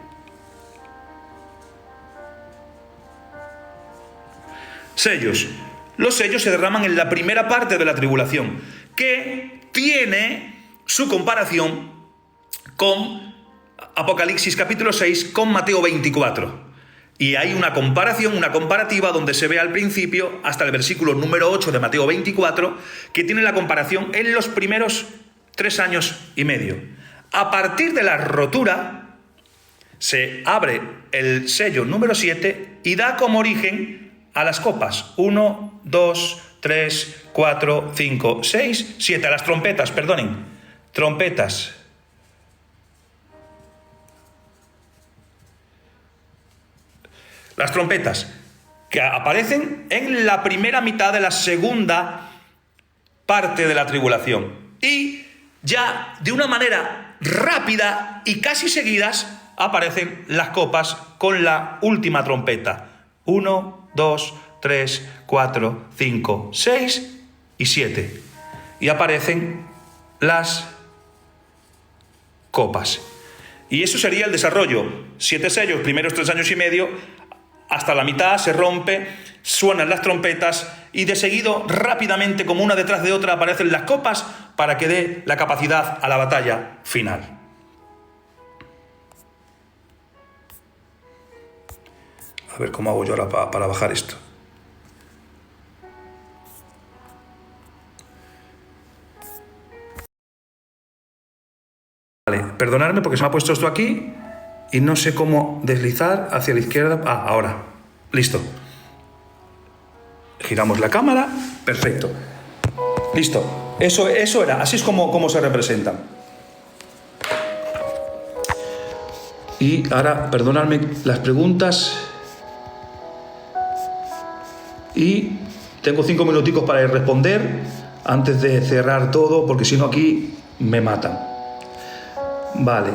Sellos. Los sellos se derraman en la primera parte de la tribulación, que tiene su comparación con Apocalipsis capítulo 6, con Mateo 24. Y hay una comparativa donde se ve al principio, hasta el versículo número 8 de Mateo 24, que tiene la comparación en los primeros 3 años y medio. A partir de la rotura, se abre el sello número 7 y da como origen a las copas. 1, 2, 3, 4, 5, 6, 7. A las trompetas, perdonen. Trompetas. Las trompetas que aparecen en la primera mitad de la segunda parte de la tribulación. Y ya de una manera rápida y casi seguidas aparecen las copas con la última trompeta. 1, 2, 3, 4, 5, 6 y 7. Y aparecen las copas. Y eso sería el desarrollo. 7 sellos, primeros 3 años y medio, hasta la mitad se rompe, suenan las trompetas y de seguido, rápidamente, como una detrás de otra, aparecen las copas para que dé la capacidad a la batalla final. A ver cómo hago yo ahora para bajar esto. Vale, perdonadme porque se me ha puesto esto aquí y no sé cómo deslizar hacia la izquierda. Ahora. Listo. Giramos la cámara. Perfecto. Listo. Eso era. Así es como se representan. Y ahora, perdonadme las preguntas. Y tengo 5 minuticos para responder antes de cerrar todo, porque si no aquí me matan. Vale.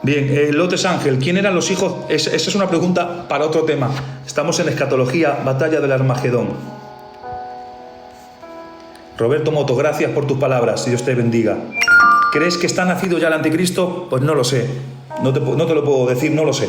Bien, Lotes Ángel, ¿quién eran los hijos? Esa es una pregunta para otro tema. Estamos en escatología, batalla del Armagedón. Roberto Moto, gracias por tus palabras, Dios te bendiga. ¿Crees que está nacido ya el anticristo? Pues no lo sé. No te lo puedo decir, no lo sé.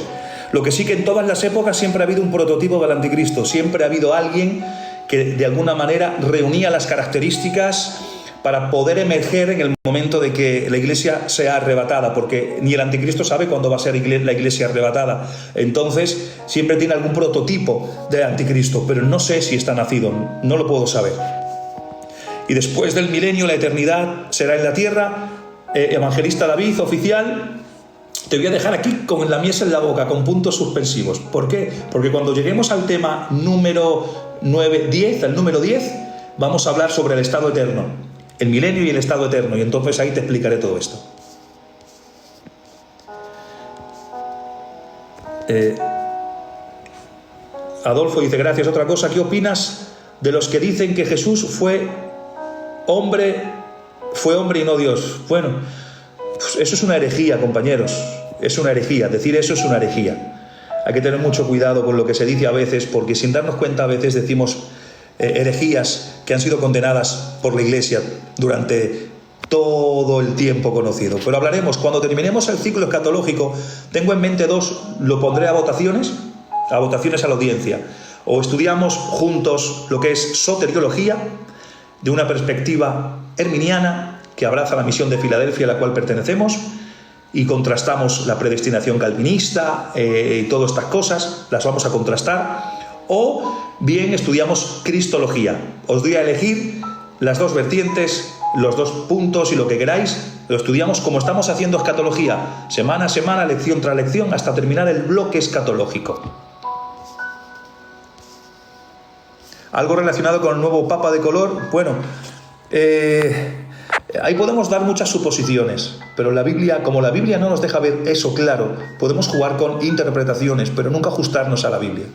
Lo que sí que en todas las épocas siempre ha habido un prototipo del anticristo, siempre ha habido alguien que de alguna manera reunía las características para poder emerger en el momento de que la iglesia sea arrebatada, porque ni el anticristo sabe cuándo va a ser la iglesia arrebatada. Entonces siempre tiene algún prototipo de anticristo, pero no sé si está nacido, no lo puedo saber. Y después del milenio, la eternidad será en la tierra. Evangelista David, oficial, te voy a dejar aquí con la mies en la boca, con puntos suspensivos. ¿Por qué? Porque cuando lleguemos al tema número 10, al número 10, vamos a hablar sobre el estado eterno, el milenio y el estado eterno, y entonces ahí te explicaré todo esto. Adolfo dice, gracias. Otra cosa, ¿qué opinas de los que dicen que Jesús fue hombre y no Dios? Bueno, pues eso es una herejía, compañeros. Es una herejía. Decir eso es una herejía. Hay que tener mucho cuidado con lo que se dice a veces, porque sin darnos cuenta a veces decimos herejías que han sido condenadas por la Iglesia durante todo el tiempo conocido. Pero hablaremos, cuando terminemos el ciclo escatológico, tengo en mente dos, lo pondré a votaciones a la audiencia. O estudiamos juntos lo que es soteriología, de una perspectiva herminiana, que abraza la misión de Filadelfia a la cual pertenecemos, y contrastamos la predestinación calvinista y todas estas cosas, las vamos a contrastar. O bien estudiamos cristología. Os doy a elegir las dos vertientes, los dos puntos y lo que queráis. Lo estudiamos como estamos haciendo escatología, semana a semana, lección tras lección, hasta terminar el bloque escatológico. Algo relacionado con el nuevo Papa de color. Bueno, ahí podemos dar muchas suposiciones, pero la Biblia, como la Biblia no nos deja ver eso claro, podemos jugar con interpretaciones, pero nunca ajustarnos a la Biblia.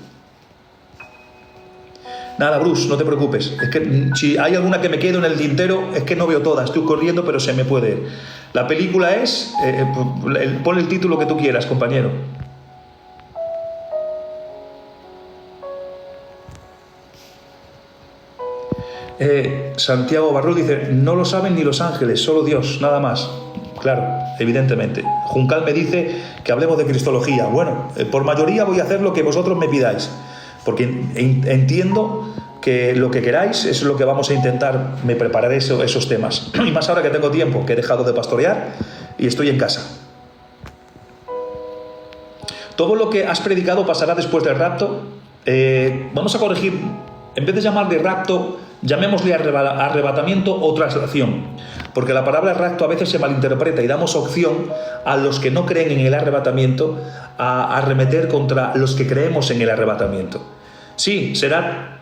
Nada, Bruce, no te preocupes. Es que si hay alguna que me quedo en el tintero, es que no veo todas. Estoy corriendo, pero se me puede. La película es... pon el título que tú quieras, compañero. Santiago Barrul dice, no lo saben ni los ángeles, solo Dios, nada más. Claro, evidentemente. Juncal me dice que hablemos de cristología. Bueno, por mayoría voy a hacer lo que vosotros me pidáis, porque entiendo que lo que queráis es lo que vamos a intentar. Me prepararé esos temas, y más ahora que tengo tiempo, que he dejado de pastorear y estoy en casa. Todo lo que has predicado pasará después del rapto. Vamos a corregir, en vez de llamar de rapto, llamémosle arrebatamiento o traslación, porque la palabra rapto a veces se malinterpreta y damos opción a los que no creen en el arrebatamiento a arremeter contra los que creemos en el arrebatamiento. Sí,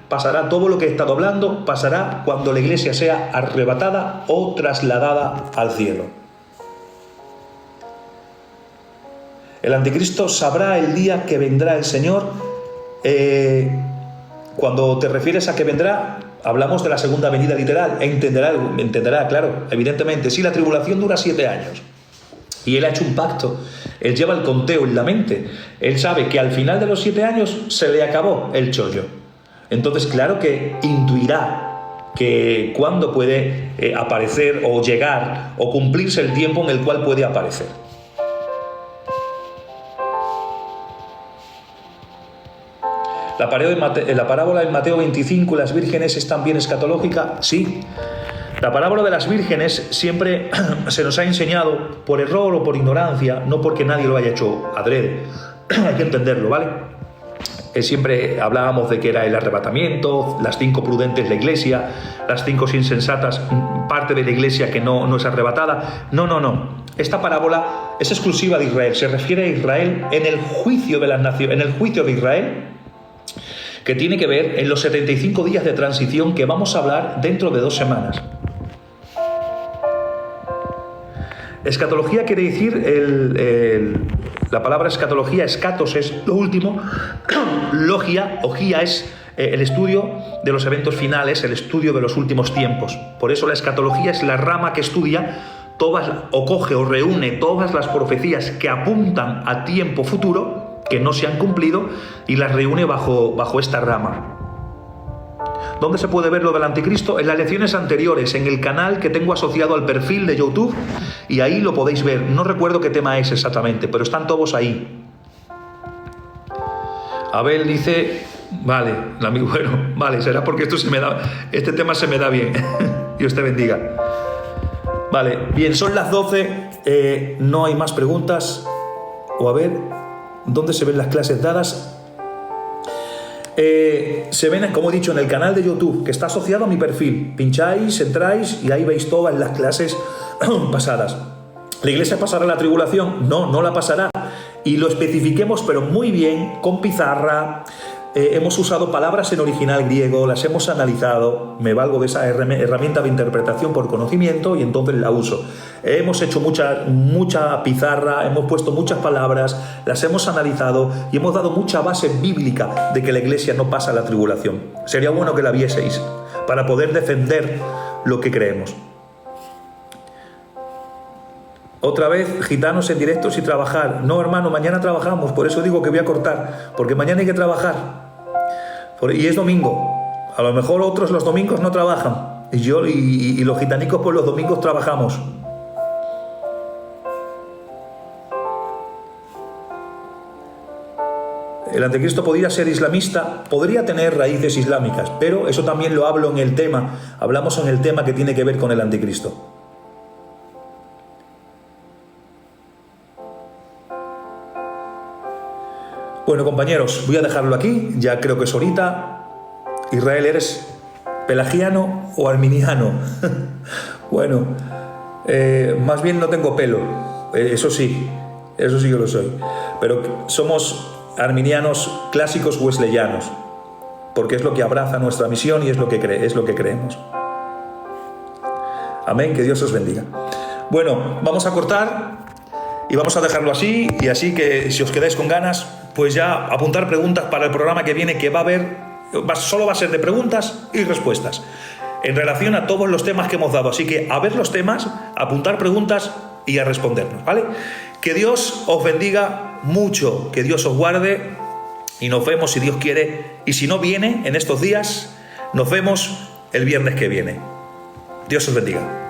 pasará todo lo que he estado hablando, pasará cuando la iglesia sea arrebatada o trasladada al cielo. El anticristo sabrá el día que vendrá el Señor. Cuando te refieres a que vendrá, hablamos de la segunda venida literal. Entenderá, claro, evidentemente. Sí, la tribulación dura 7 años. Y él ha hecho un pacto. Él lleva el conteo en la mente. Él sabe que al final de los 7 años se le acabó el chollo. Entonces, claro que intuirá que cuándo puede aparecer o llegar o cumplirse el tiempo en el cual puede aparecer. La parábola en Mateo 25, las vírgenes, ¿es también escatológica? Sí. La parábola de las vírgenes siempre se nos ha enseñado por error o por ignorancia, no porque nadie lo haya hecho adrede. Hay que entenderlo, ¿vale? Siempre hablábamos de que era el arrebatamiento, las 5 prudentes la iglesia, las 5 insensatas parte de la iglesia que no es arrebatada. No. Esta parábola es exclusiva de Israel, se refiere a Israel en el juicio de las naciones, en el juicio de Israel, que tiene que ver en los 75 días de transición que vamos a hablar dentro de 2 semanas. Escatología quiere decir, la palabra escatología, escatos es lo último, ogía es el estudio de los eventos finales, el estudio de los últimos tiempos. Por eso la escatología es la rama que estudia todas, o coge o reúne todas las profecías que apuntan a tiempo futuro, que no se han cumplido, y las reúne bajo esta rama. ¿Dónde se puede ver lo del anticristo? En las lecciones anteriores, en el canal que tengo asociado al perfil de YouTube, y ahí lo podéis ver. No recuerdo qué tema es exactamente, pero están todos ahí. Abel dice, vale, bueno, vale, será porque este tema se me da bien. Dios te bendiga. Vale, bien, son las 12, no hay más preguntas. O a ver, ¿dónde se ven las clases dadas? Se ven, como he dicho, en el canal de YouTube, que está asociado a mi perfil. Pincháis, entráis y ahí veis todas las clases pasadas. ¿La iglesia pasará la tribulación? No, no la pasará. Y lo especifiquemos, pero muy bien, con pizarra. Hemos usado palabras en original griego, las hemos analizado, me valgo de esa herramienta de interpretación por conocimiento y entonces la uso. Hemos hecho mucha pizarra, hemos puesto muchas palabras, las hemos analizado y hemos dado mucha base bíblica de que la iglesia no pasa la tribulación. Sería bueno que la vieseis para poder defender lo que creemos. Otra vez, gitanos en directo sin trabajar. No, hermano, mañana trabajamos, por eso digo que voy a cortar, porque mañana hay que trabajar. Y es domingo. A lo mejor otros los domingos no trabajan. Y los gitanicos pues los domingos trabajamos. El anticristo podría ser islamista, podría tener raíces islámicas, pero eso también lo hablo en el tema. Hablamos en el tema que tiene que ver con el anticristo. Bueno, compañeros, voy a dejarlo aquí, ya creo que es horita. Israel, ¿eres pelagiano o arminiano? Bueno, más bien no tengo pelo, eso sí que lo soy. Pero somos arminianos clásicos wesleyanos, porque es lo que abraza nuestra misión y es lo que creemos. Amén, que Dios os bendiga. Bueno, vamos a cortar y vamos a dejarlo así, y así que si os quedáis con ganas, pues ya apuntar preguntas para el programa que viene, que solo va a ser de preguntas y respuestas en relación a todos los temas que hemos dado. Así que a ver los temas, a apuntar preguntas y a respondernos, ¿vale? Que Dios os bendiga mucho, que Dios os guarde y nos vemos si Dios quiere. Y si no viene en estos días, nos vemos el viernes que viene. Dios os bendiga.